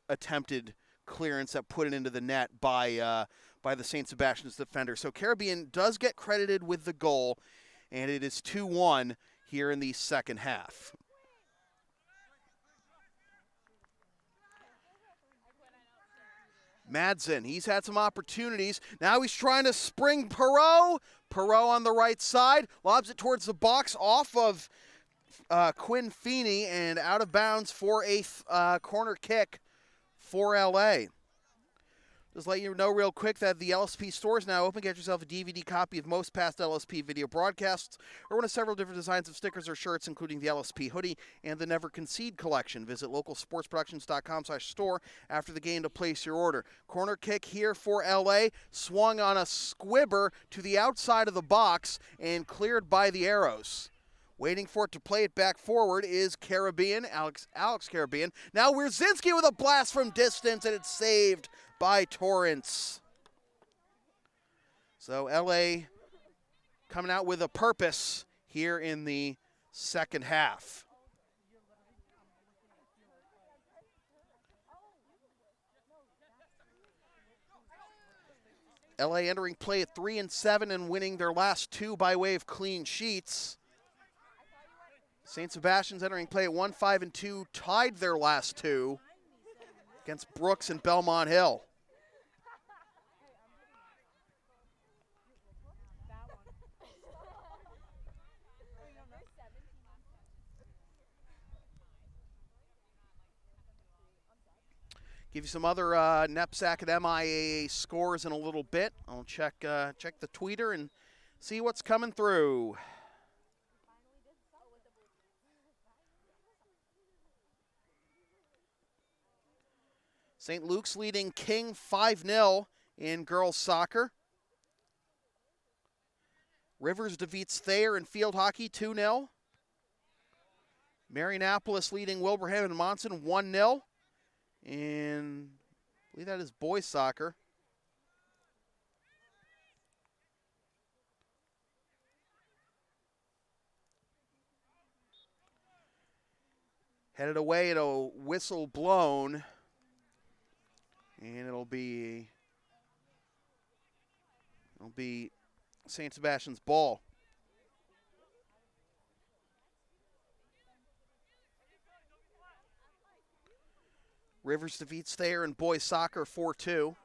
attempted clearance that put it into the net by the St. Sebastian's defender. So Caribbean does get credited with the goal, and it is 2-1 here in the second half. Madsen, he's had some opportunities. Now he's trying to spring Perot. Perot on the right side, lobs it towards the box off of Quinn Feeney and out of bounds for a corner kick for LA. Just let you know real quick that the LSP store is now open. Get yourself a DVD copy of most past LSP video broadcasts or one of several different designs of stickers or shirts, including the LSP hoodie and the Never Concede Collection. Visit localsportsproductions.com/store after the game to place your order. Corner kick here for LA, swung on a squibber to the outside of the box and cleared by the Arrows. Waiting for it to play it back forward is Caribbean, Alex Caribbean. Now Wierzinski with a blast from distance, and it's saved by Torrance. So LA coming out with a purpose here in the second half. LA entering play at 3-7 and winning their last two by way of clean sheets. St. Sebastian's entering play at 1-5-2, tied their last two against Brooks and Belmont Hill. Give you some other NEPSAC and MIAA scores in a little bit. I'll check the tweeter and see what's coming through. St. Luke's leading King 5-0 in girls soccer. Rivers defeats Thayer in field hockey 2-0. Marionopolis leading Wilbraham and Monson 1-0. And I believe that is boys soccer. Headed away at a whistle blown. And it'll be St. Sebastian's ball. Rivers defeats Thayer in boys soccer 4-2.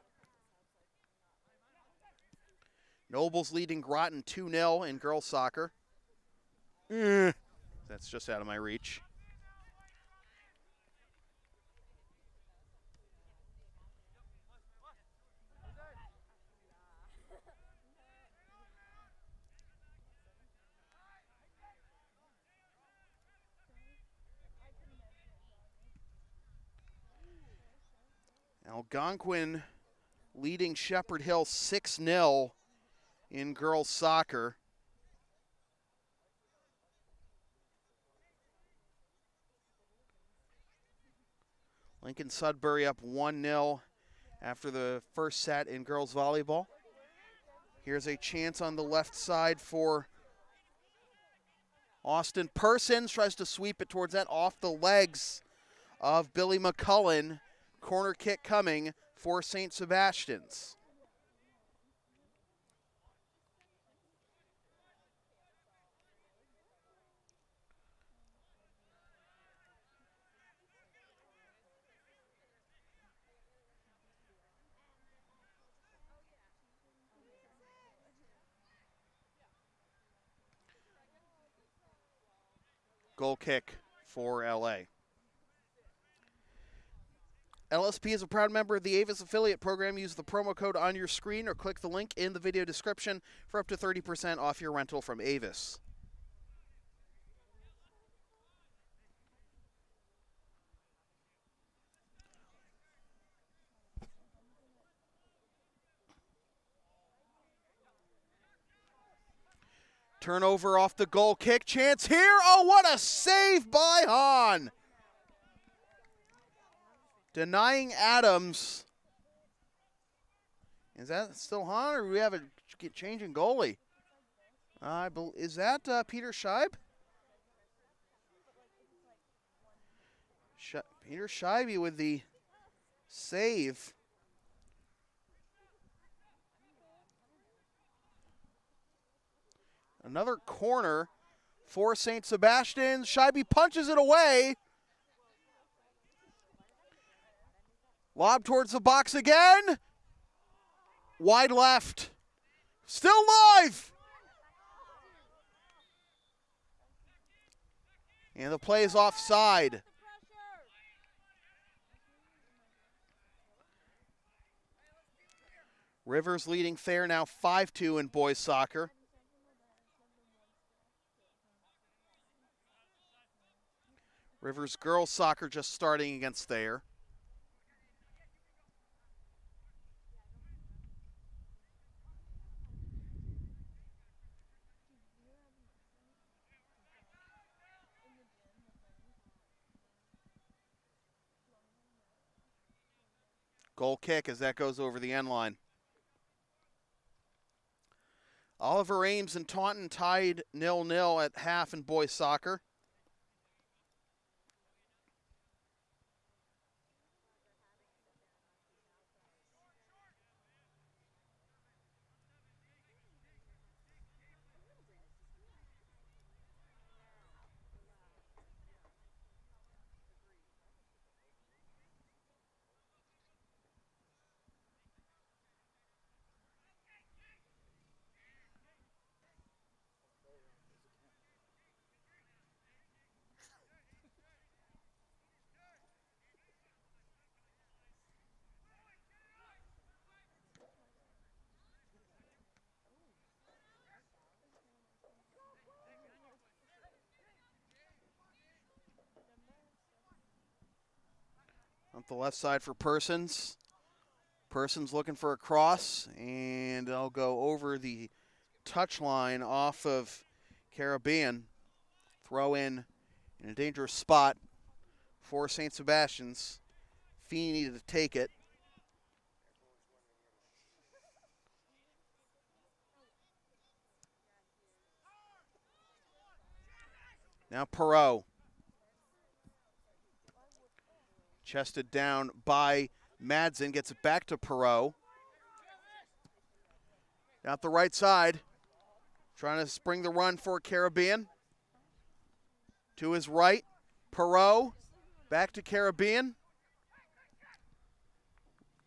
Nobles leading Groton 2-0 in girls soccer. That's just out of my reach. Algonquin leading Shepherd Hill 6-0 in girls soccer. Lincoln Sudbury up 1-0 after the first set in girls volleyball. Here's a chance on the left side for Austin Persons. Tries to sweep it towards that off the legs of Billy McCullen. Corner kick coming for St. Sebastian's. Goal kick for LA. LSP is a proud member of the Avis affiliate program. Use the promo code on your screen or click the link in the video description for up to 30% off your rental from Avis. Turnover off the goal kick. Chance here. Oh, what a save by Hahn. Denying Adams. Is that still Hahn, or do we have a change in goalie? Is that Peter Scheib? Peter Scheib with the save. Another corner for St. Sebastian. Scheib punches it away. Lob towards the box again. Wide left. Still live. And the play is offside. Rivers leading Thayer now 5-2 in boys soccer. Rivers girls soccer just starting against Thayer. Goal kick as that goes over the end line. Oliver Ames and Taunton tied 0-0 at half in boys soccer. Up the left side for Persons. Persons looking for a cross, and they'll go over the touch line off of Caribbean. Throw in a dangerous spot for St. Sebastian's. Feeney needed to take it. Now Perot. Chested down by Madsen, gets it back to Perot. Out the right side, trying to spring the run for Caribbean. To his right, Perot, back to Caribbean.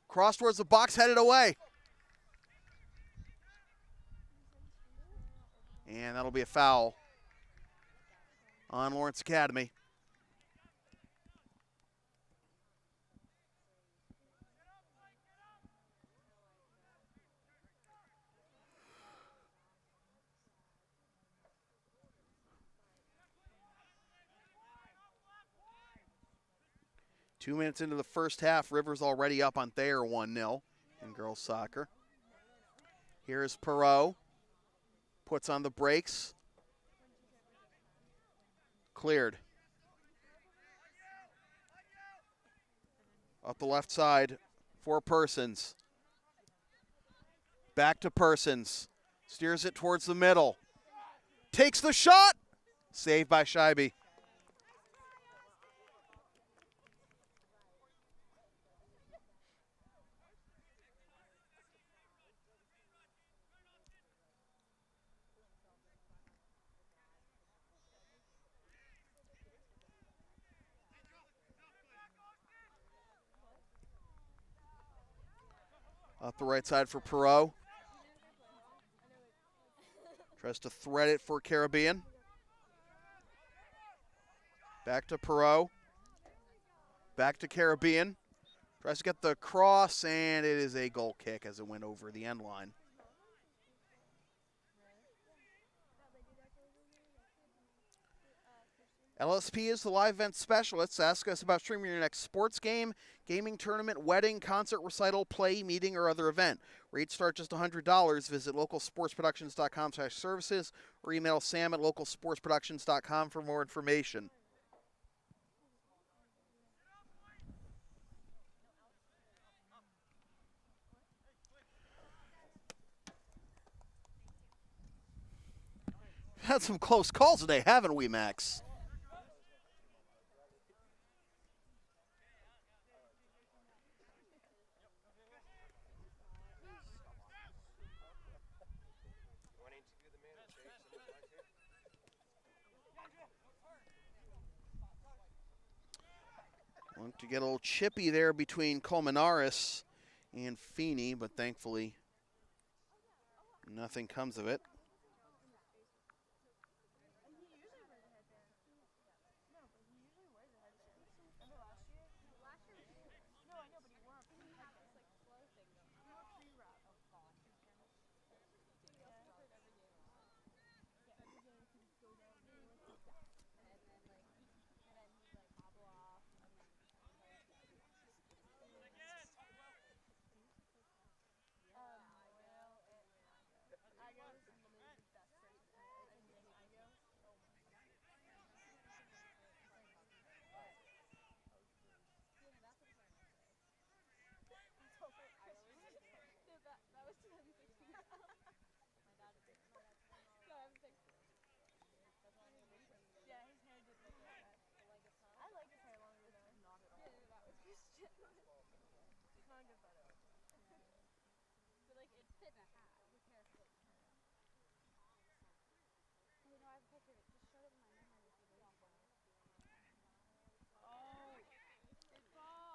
Cross towards the box, headed away. And that'll be a foul on Lawrence Academy. Two minutes into the first half, Rivers already up on Thayer 1-0 in girls soccer. Here's Perot. Puts on the brakes. Cleared. Up the left side for Persons. Back to Persons. Steers it towards the middle. Takes the shot. Saved by Scheibe. Up the right side for Perot. Tries to thread it for Caribbean. Back to Perot. Back to Caribbean. Tries to get the cross, and it is a goal kick as it went over the end line. LSP is the live event specialist. Ask us about streaming your next sports game, gaming tournament, wedding, concert, recital, play, meeting, or other event. Rates start just $100. Visit localsportsproductions.com/services or email sam@localsportsproductions.com for more information. Had some close calls today, haven't we, Max? Want to get a little chippy there between Colmenares and Feeney, but thankfully nothing comes of it.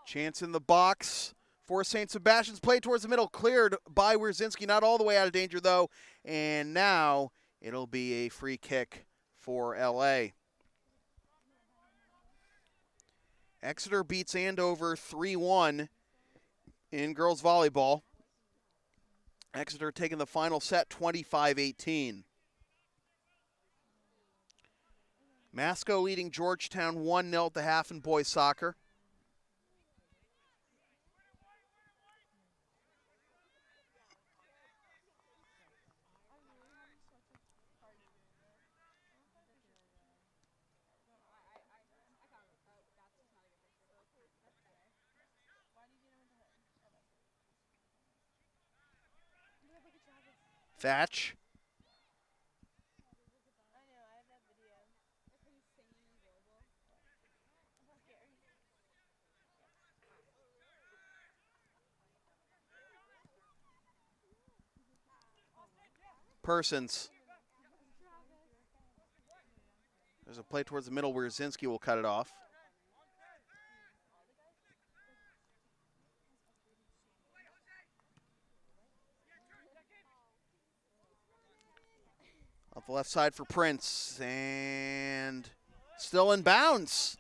Chance in the box for St. Sebastian's. Play towards the middle, cleared by Wierzinski. Not all the way out of danger, though. And now it'll be a free kick for LA. Exeter beats Andover 3-1 in girls volleyball. Exeter taking the final set 25-18. Masco leading Georgetown 1-0 at the half in boys soccer. Thatch. Persons. There's a play towards the middle where Wierzinski will cut it off. Off the left side for Prince, and still in bounds.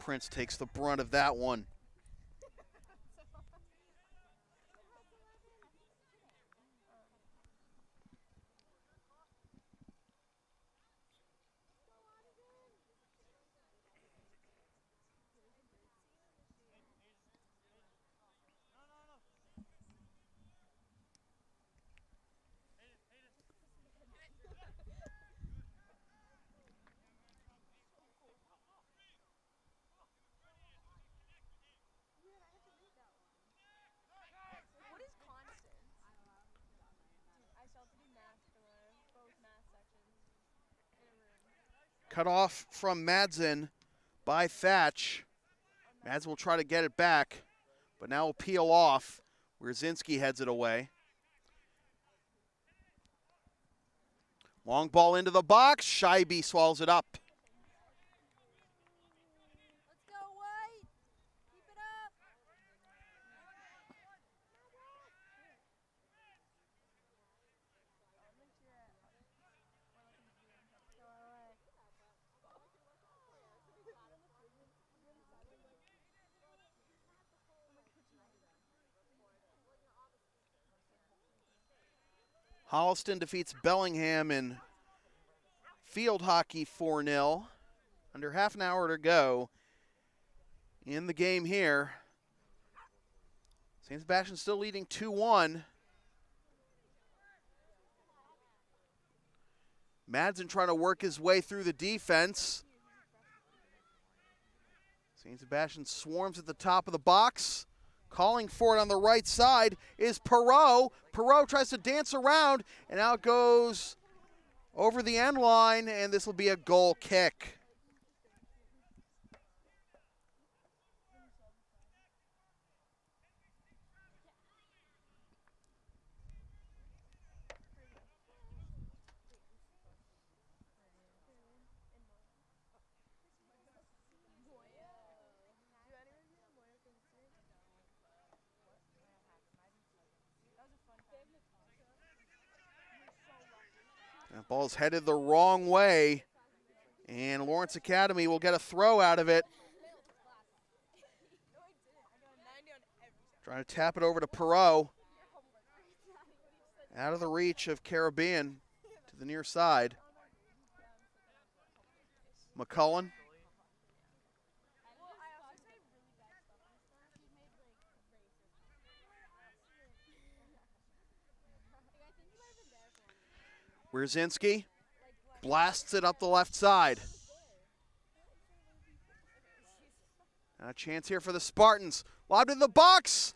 Prince takes the brunt of that one. Cut off from Madsen by Thatch. Madsen will try to get it back, but now will peel off. Wierzinski heads it away. Long ball into the box. Scheibe swallows it up. Let's go, White. Keep it up. Holliston defeats Bellingham in field hockey 4-0. Under half an hour to go in the game here. St. Sebastian still leading 2-1. Madsen trying to work his way through the defense. St. Sebastian swarms at the top of the box. Calling for it on the right side is Perot. Perot tries to dance around, and out goes over the end line, and this will be a goal kick. That ball's headed the wrong way, and Lawrence Academy will get a throw out of it. Trying to tap it over to Perot. Out of the reach of Caribbean to the near side. McCullen. Wierzinski blasts it up the left side. A chance here for the Spartans. Lobbed in the box.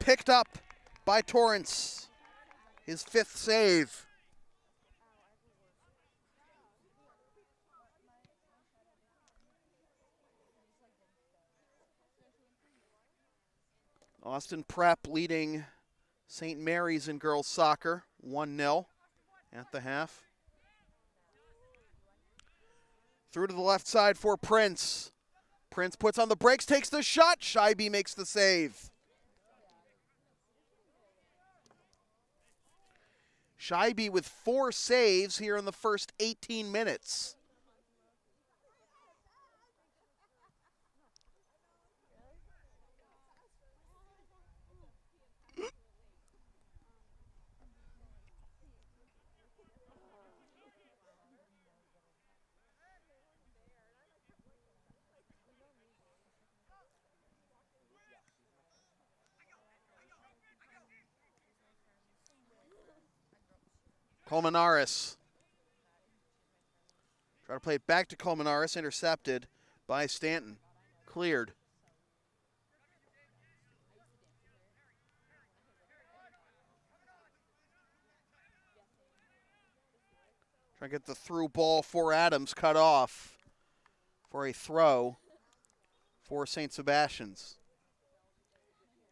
Picked up by Torrance. His 5th save. Austin Prep leading St. Mary's in girls soccer 1-0 at the half. Through to the left side for Prince. Prince puts on the brakes, takes the shot. Scheibe makes the save. Scheibe with 4 saves here in the first 18 minutes. Colmenares. Try to play it back to Colmenares, intercepted by Stanton. Cleared. Try to get the through ball for Adams, cut off for a throw for St. Sebastian's.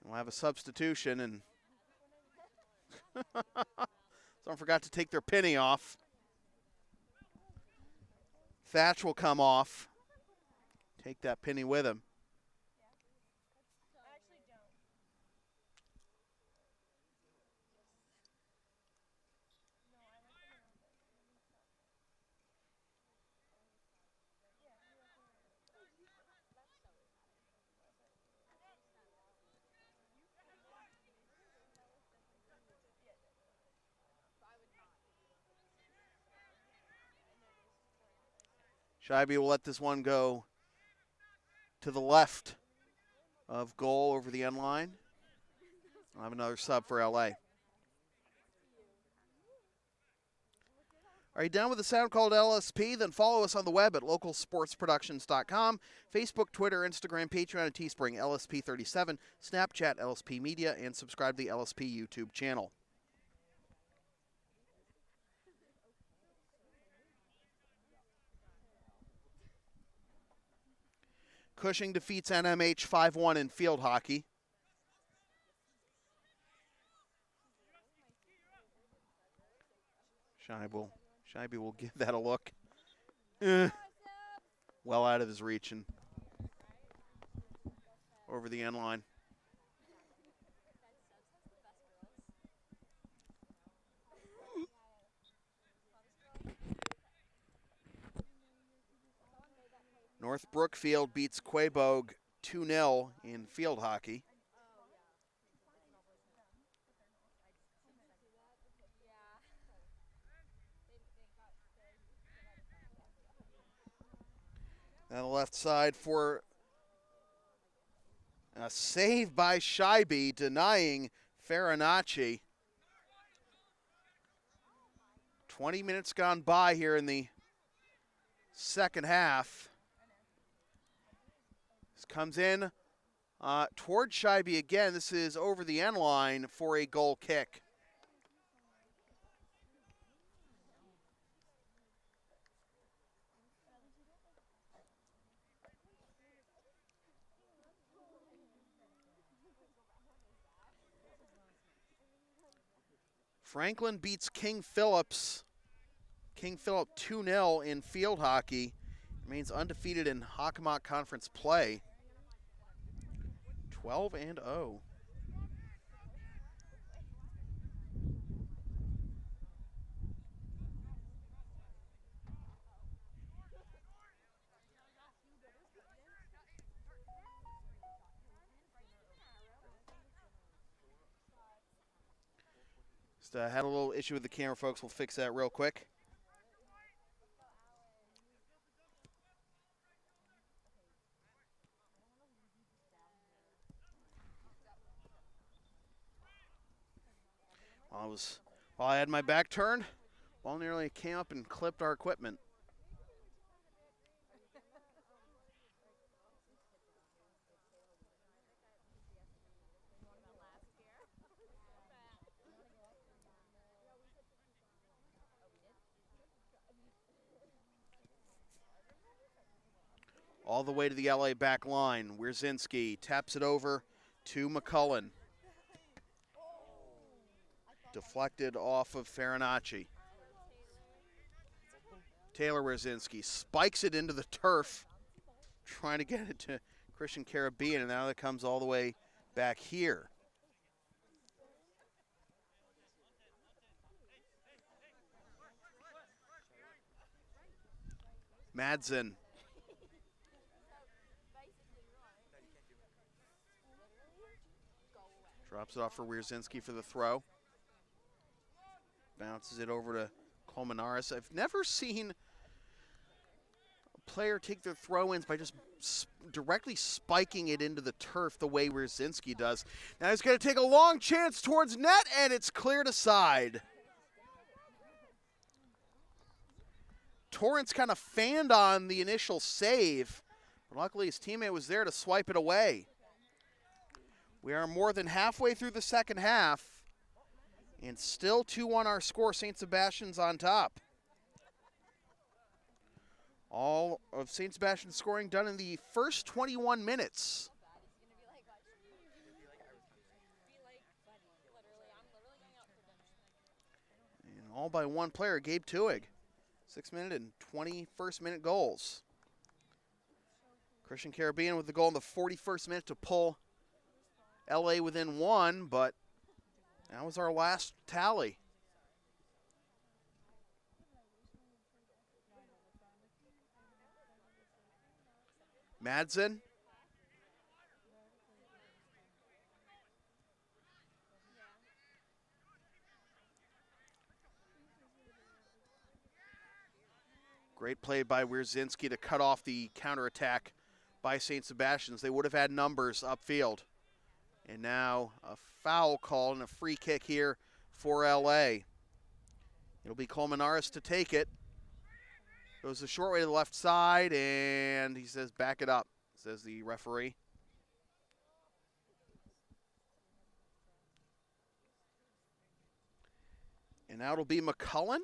We'll have a substitution, and someone forgot to take their penny off. Thatch will come off. Take that penny with him. Scheibe will let this one go to the left of goal over the end line. I'll have another sub for LA. Are you down with the sound called LSP? Then follow us on the web at localsportsproductions.com, Facebook, Twitter, Instagram, Patreon, and Teespring, LSP37, Snapchat, LSP Media, and subscribe to the LSP YouTube channel. Cushing defeats NMH 5-1 in field hockey. Scheibe will give that a look. Well out of his reach and over the end line. North Brookfield beats Quaboag 2-0 in field hockey. On the left side for a save by Scheibe, denying Farinacci. 20 minutes gone by here in the second half. This comes in toward Scheibe again. This is over the end line for a goal kick. Franklin beats King Philip 2-0 in field hockey. Remains undefeated in Hockomock Conference play. 12-0. Just had a little issue with the camera, folks. We'll fix that real quick. While I had my back turned, ball nearly came up and clipped our equipment. All the way to the LA back line. Wierzinski taps it over to McCullen. Deflected off of Farinacci. Taylor Wierzinski spikes it into the turf, trying to get it to Christian Caribbean, and now it comes all the way back here. Madsen. Drops it off for Wierzinski for the throw. Bounces it over to Colmenares. I've never seen a player take their throw-ins by just directly spiking it into the turf the way Wierzinski does. Now he's going to take a long chance towards net, and it's cleared aside. Torrance kind of fanned on the initial save, but luckily his teammate was there to swipe it away. We are more than halfway through the second half, and still 2-1 our score. St. Sebastian's on top. All of St. Sebastian's scoring done in the first 21 minutes. And all by one player, Gabe Tuig. 6-minute and 21st minute goals. Christian Caribbean with the goal in the 41st minute to pull LA within one, but that was our last tally. Madsen. Great play by Wierzinski to cut off the counterattack by St. Sebastian's. They would have had numbers upfield. And now a foul call and a free kick here for LA. It'll be Colmenares to take it. Goes the short way to the left side, and he says, back it up, says the referee. And now it'll be McCullen.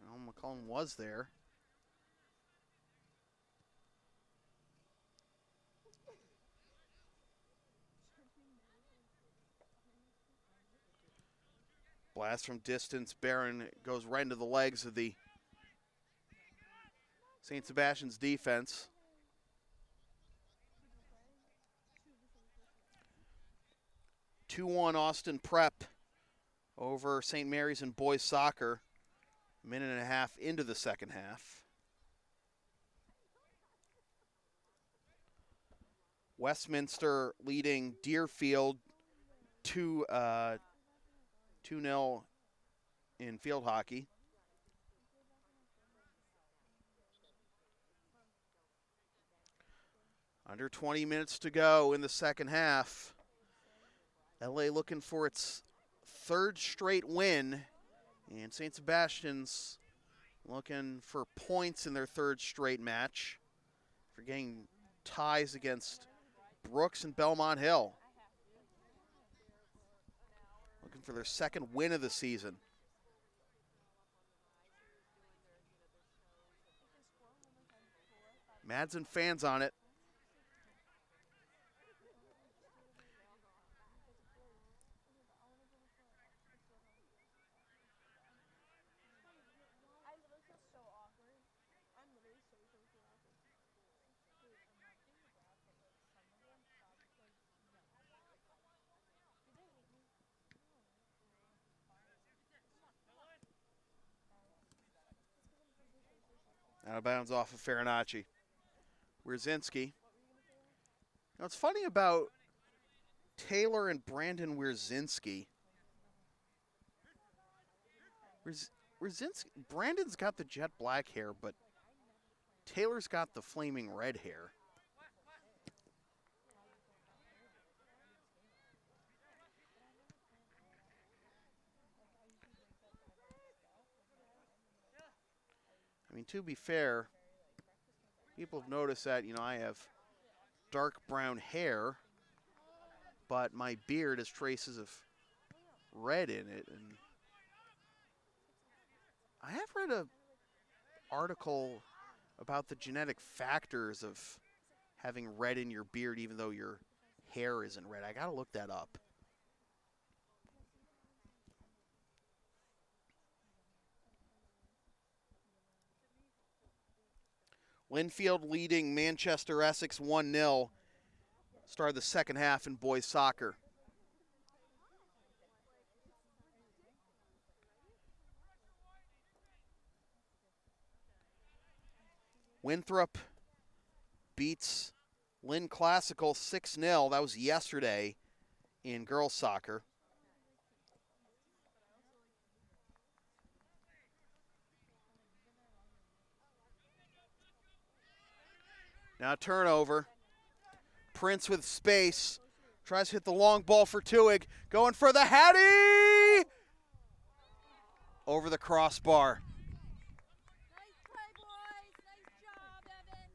Well, McCullen was there. Blast from distance. Barron goes right into the legs of the St. Sebastian's defense. (2-1) Austin Prep over St. Mary's in boys soccer. A minute and a half into the second half. Westminster leading Deerfield 2-0 in field hockey. Under 20 minutes to go in the second half. LA looking for its third straight win, and St. Sebastian's looking for points in their third straight match for getting ties against Brooks and Belmont Hill. Looking for their second win of the season. Madsen fans on it. Out of bounds off of Farinacci. Wierzinski. Now, what's funny about Taylor and Brandon Wierzinski, Brandon's got the jet black hair, but Taylor's got the flaming red hair. I mean, to be fair, people have noticed that, I have dark brown hair, but my beard has traces of red in it. And I have read an article about the genetic factors of having red in your beard even though your hair isn't red. I got to look that up. Linfield leading Manchester Essex 1-0. Started the second half in boys soccer. Winthrop beats Lynn Classical 6-0. That was yesterday in girls soccer. Now turnover. Prince with space. Tries to hit the long ball for Tuig. Going for the Hattie! Over the crossbar. Nice play, boys. Nice job, Evan.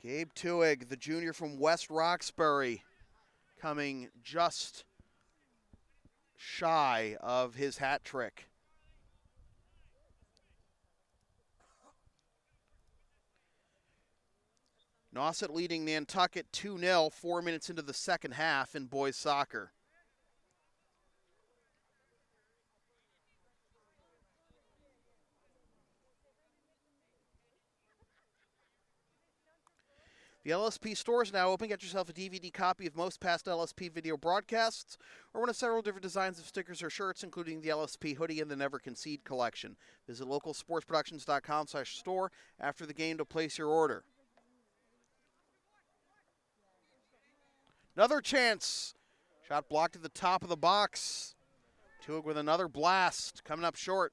Gabe Tuig, the junior from West Roxbury, coming just shy of his hat trick. Nauset leading Nantucket 2-0, 4 minutes into the second half in boys soccer. The LSP store is now open. Get yourself a DVD copy of most past LSP video broadcasts or one of several different designs of stickers or shirts, including the LSP hoodie and the Never Concede Collection. Visit localsportsproductions.com/store after the game to place your order. Another chance. Shot blocked at the top of the box. Tuig with another blast, coming up short.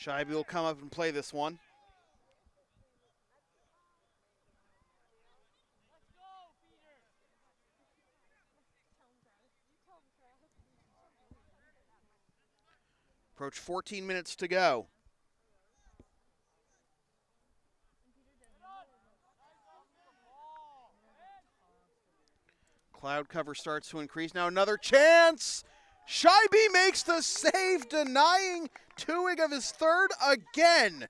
Scheibe will come up and play this one. Approach 14 minutes to go. Cloud cover starts to increase. Now another chance. Scheibe makes the save, denying Tuig of his third again.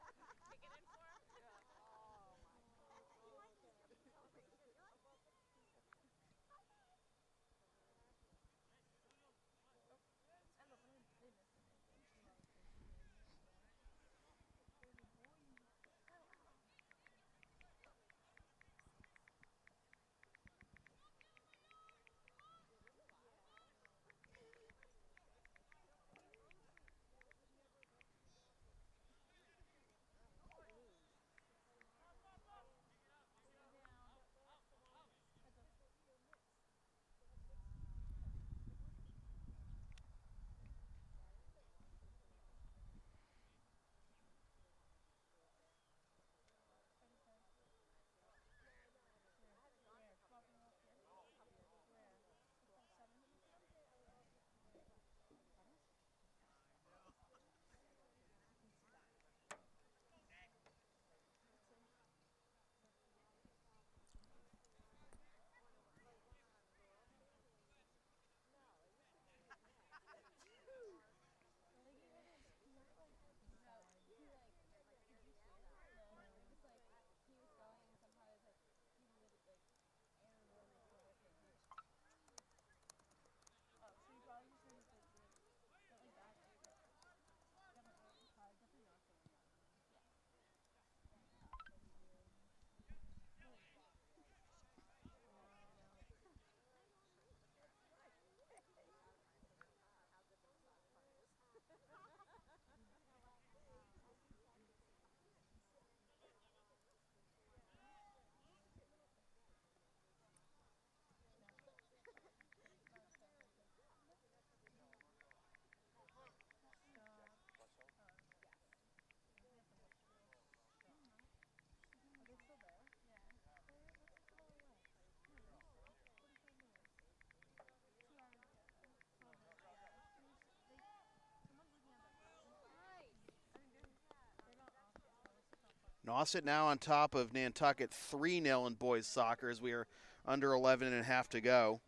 Nauset now on top of Nantucket 3-0 in boys soccer as we are under 11 and a half to go.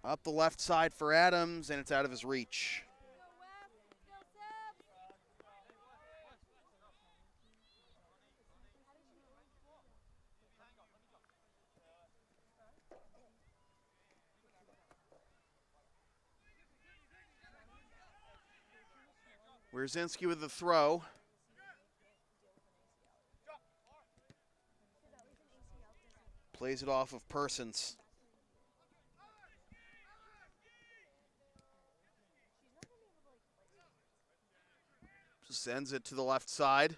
Up the left side for Adams, and it's out of his reach. Wierzinski with the throw. Plays it off of Persons. Sends it to the left side.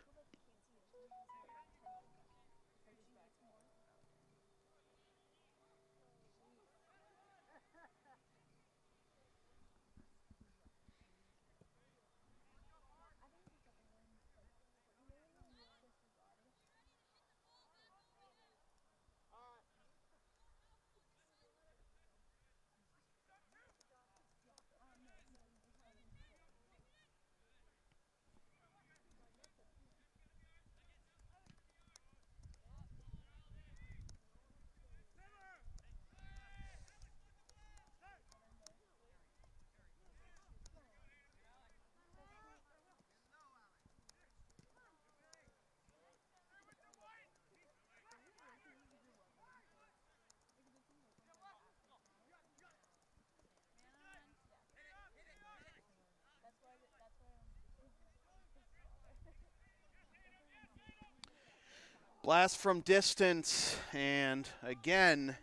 Blast from distance, and again,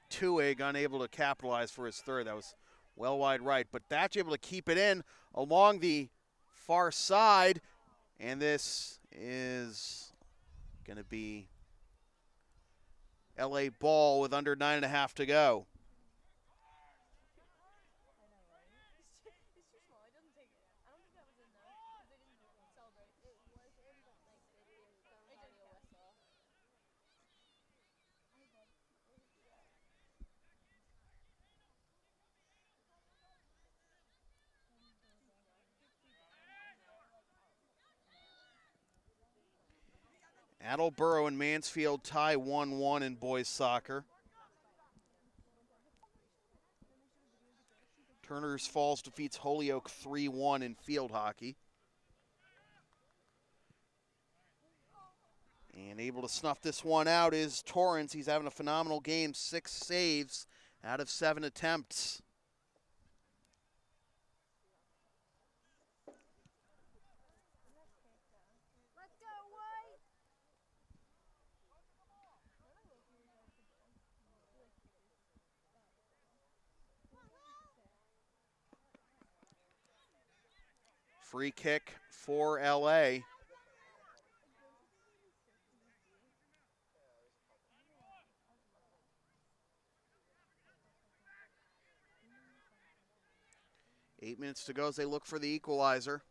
Tuig unable to capitalize for his third. That was well wide right, but Thatch able to keep it in along the far side, and this is going to be LA ball with under 9.5 to go. Attleboro and Mansfield tie 1-1 in boys soccer. Turner's Falls defeats Holyoke 3-1 in field hockey. And able to snuff this one out is Torrance. He's having a phenomenal game. 6 saves out of 7 attempts. Let's go, White! Free kick for LA. Eight minutes to go as they look for the equalizer.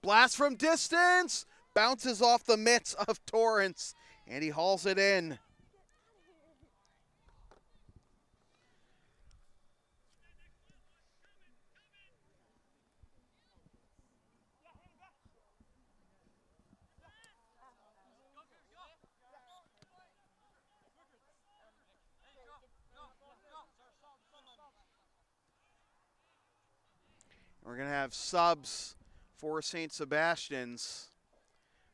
Blast from distance! Bounces off the mitts of Torrance, and he hauls it in. We're going to have subs for St. Sebastian's.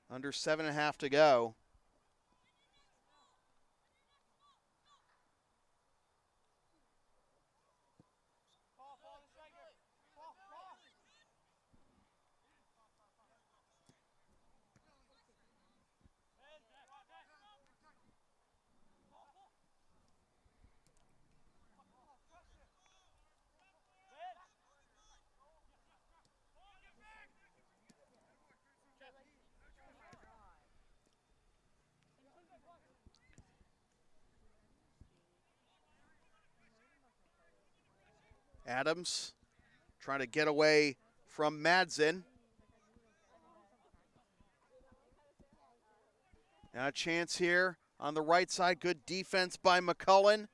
Under 7.5 to go. Adams trying to get away from Madsen. Now a chance here on the right side. Good defense by McCullen.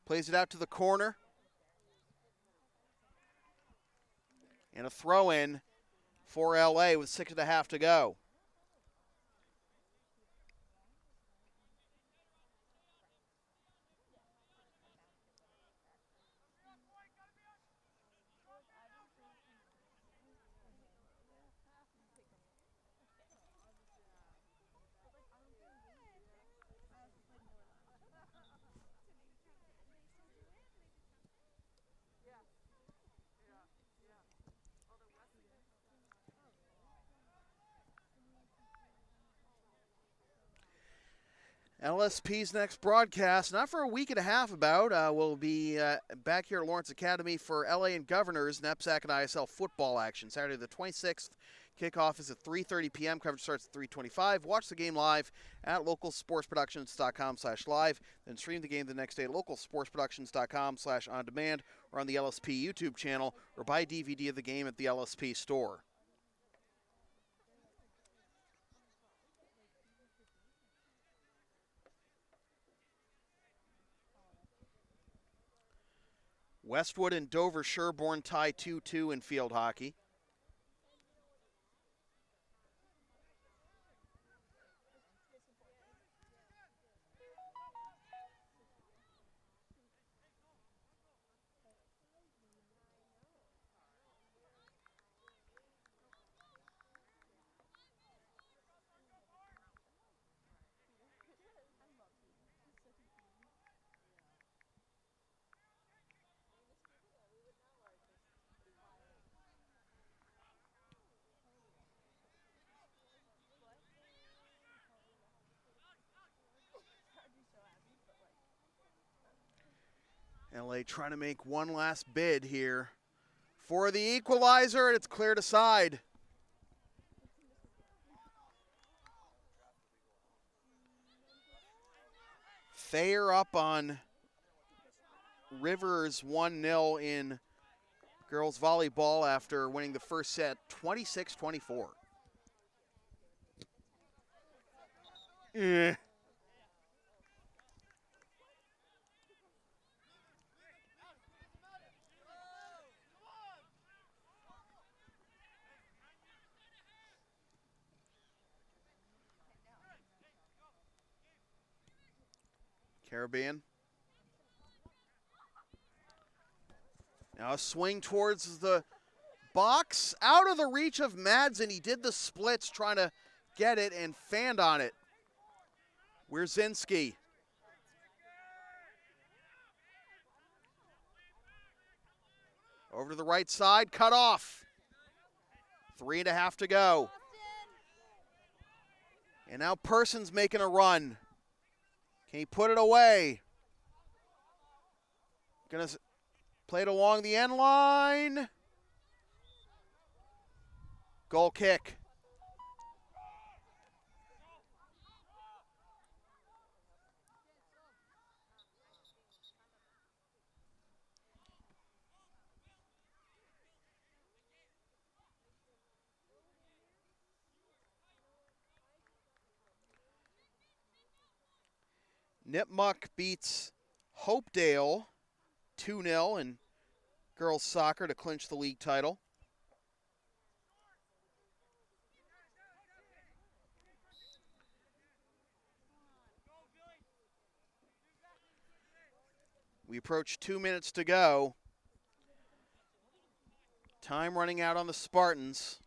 Plays it out to the corner. And a throw in for LA with 6.5 to go. LSP's next broadcast, not for a week and a half about, will be back here at Lawrence Academy for LA and Governors, NEPSAC and ISL football action. Saturday the 26th, kickoff is at 3:30 p.m. Coverage starts at 3:25. Watch the game live at localsportsproductions.com/live. Then stream the game the next day at localsportsproductions.com/on-demand or on the LSP YouTube channel, or buy DVD of the game at the LSP store. Westwood and Dover Sherborne tie 2-2 in field hockey. LA trying to make one last bid here for the equalizer, and it's cleared aside. Thayer up on Rivers 1-0 in girls volleyball after winning the first set 26-24. Caribbean. Now a swing towards the box. Out of the reach of Madsen. He did the splits trying to get it and fanned on it. Wierzinski. Over to the right side, cut off. 3.5 to go. And now Person's making a run. Can he put it away? Gonna play it along the end line. Goal kick. Nipmuc beats Hopedale 2-0 in girls soccer to clinch the league title. We approach 2 minutes to go. Time running out on the Spartans.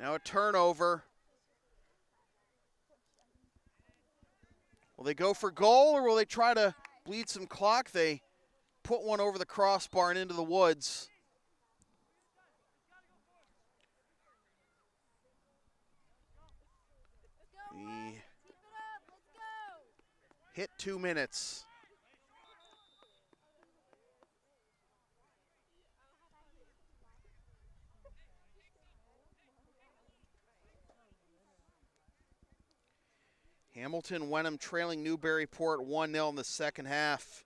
Now a turnover. Will they go for goal or will they try to bleed some clock? They put one over the crossbar and into the woods. We hit 2 minutes. Hamilton Wenham trailing Newburyport 1-0 in the second half.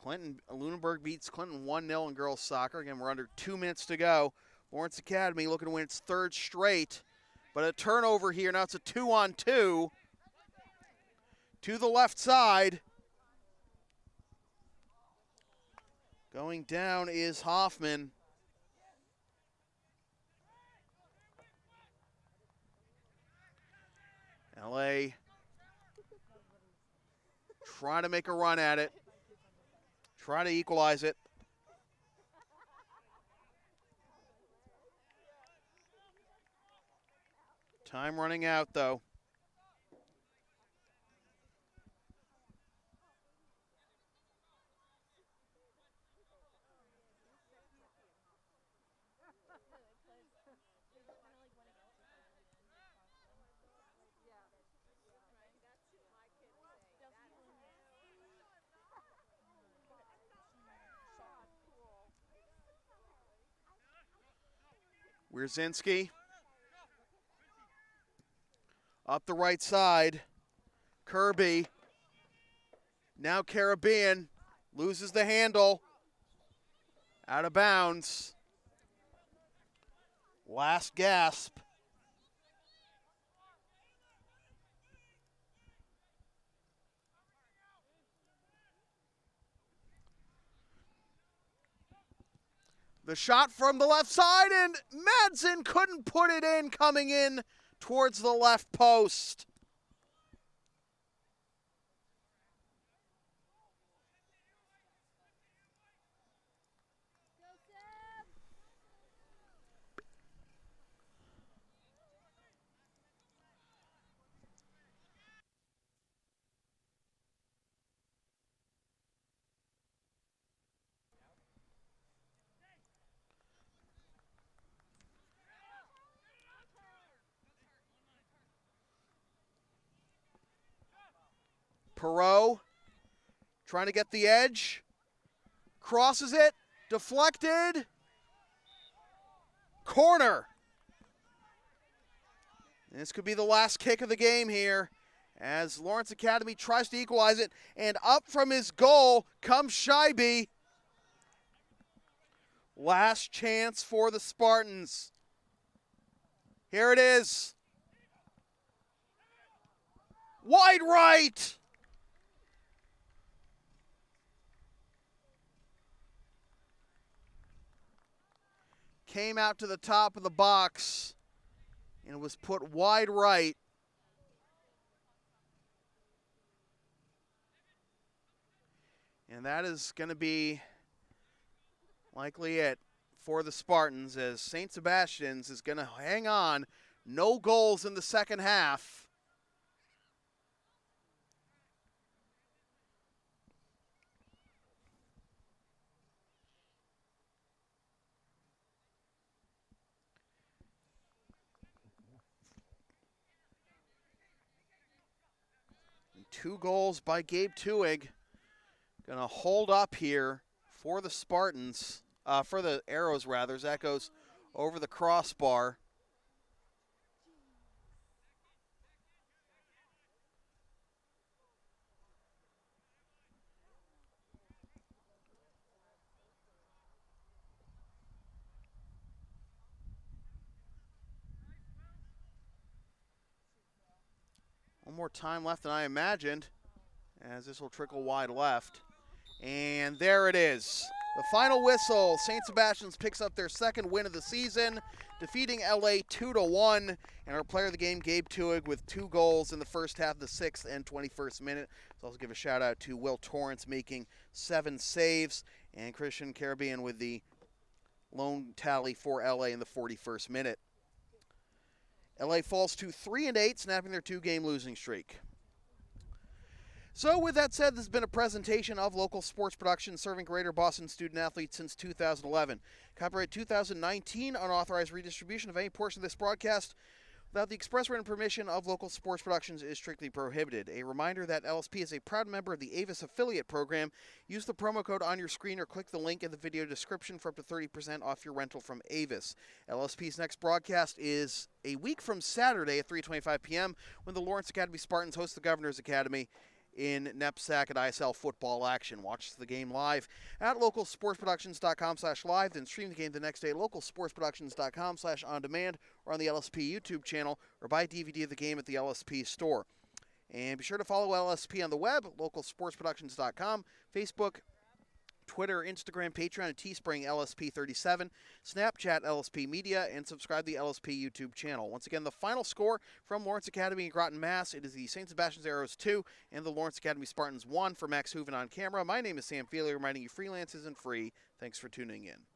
Lunenburg beats Clinton 1-0 in girls soccer. Again, we're under 2 minutes to go. Lawrence Academy looking to win its third straight, but a turnover here. Now it's a 2-on-2 to the left side. Going down is Hoffman. LA trying to make a run at it. Try to equalize it. Time running out, though. Wierzinski. Up the right side. Kirby. Now Caribbean. Loses the handle. Out of bounds. Last gasp. The shot from the left side, and Madsen couldn't put it in, coming in towards the left post. Perot trying to get the edge. Crosses it. Deflected. Corner. This could be the last kick of the game here as Lawrence Academy tries to equalize it. And up from his goal comes Scheibe. Last chance for the Spartans. Here it is. Wide right. came out to the top of the box and was put wide right. And that is going to be likely it for the Spartans, as St. Sebastian's is going to hang on. No goals in the second half. And 2 goals by Gabe Tuig. Going to hold up here for the Spartans, for the Arrows rather. As that goes over the crossbar. One more time left than I imagined, as this will trickle wide left. And there it is. The final whistle. St. Sebastian's picks up their second win of the season, defeating LA 2-1. And our player of the game, Gabe Tuig, with 2 goals in the first half of the 6th and 21st minute. Let's also give a shout out to Will Torrance making 7 saves, and Christian Caribbean with the lone tally for LA in the 41st minute. LA falls to 3-8, snapping their 2-game losing streak. So with that said, this has been a presentation of local sports production serving Greater Boston student-athletes since 2011. Copyright 2019, unauthorized redistribution of any portion of this broadcast without the express written permission of local sports productions is strictly prohibited. A reminder that LSP is a proud member of the Avis affiliate program. Use the promo code on your screen or click the link in the video description for up to 30% off your rental from Avis. LSP's next broadcast is a week from Saturday at 3:25 p.m. when the Lawrence Academy Spartans host the Governor's Academy in NEPSAC and ISL football action. Watch the game live at localsportsproductions.com/live, then stream the game the next day at localsportsproductions.com/on-demand or on the LSP YouTube channel, or buy a DVD of the game at the LSP store. And be sure to follow LSP on the web, localsportsproductions.com, Facebook, Twitter, Instagram, Patreon, and Teespring LSP37, Snapchat LSP Media, and subscribe to the LSP YouTube channel. Once again, the final score from Lawrence Academy in Groton, Mass. It is the St. Sebastian's Arrows 2 and the Lawrence Academy Spartans 1. For Max Hooven on camera, my name is Sam Feely, reminding you freelance isn't free. Thanks for tuning in.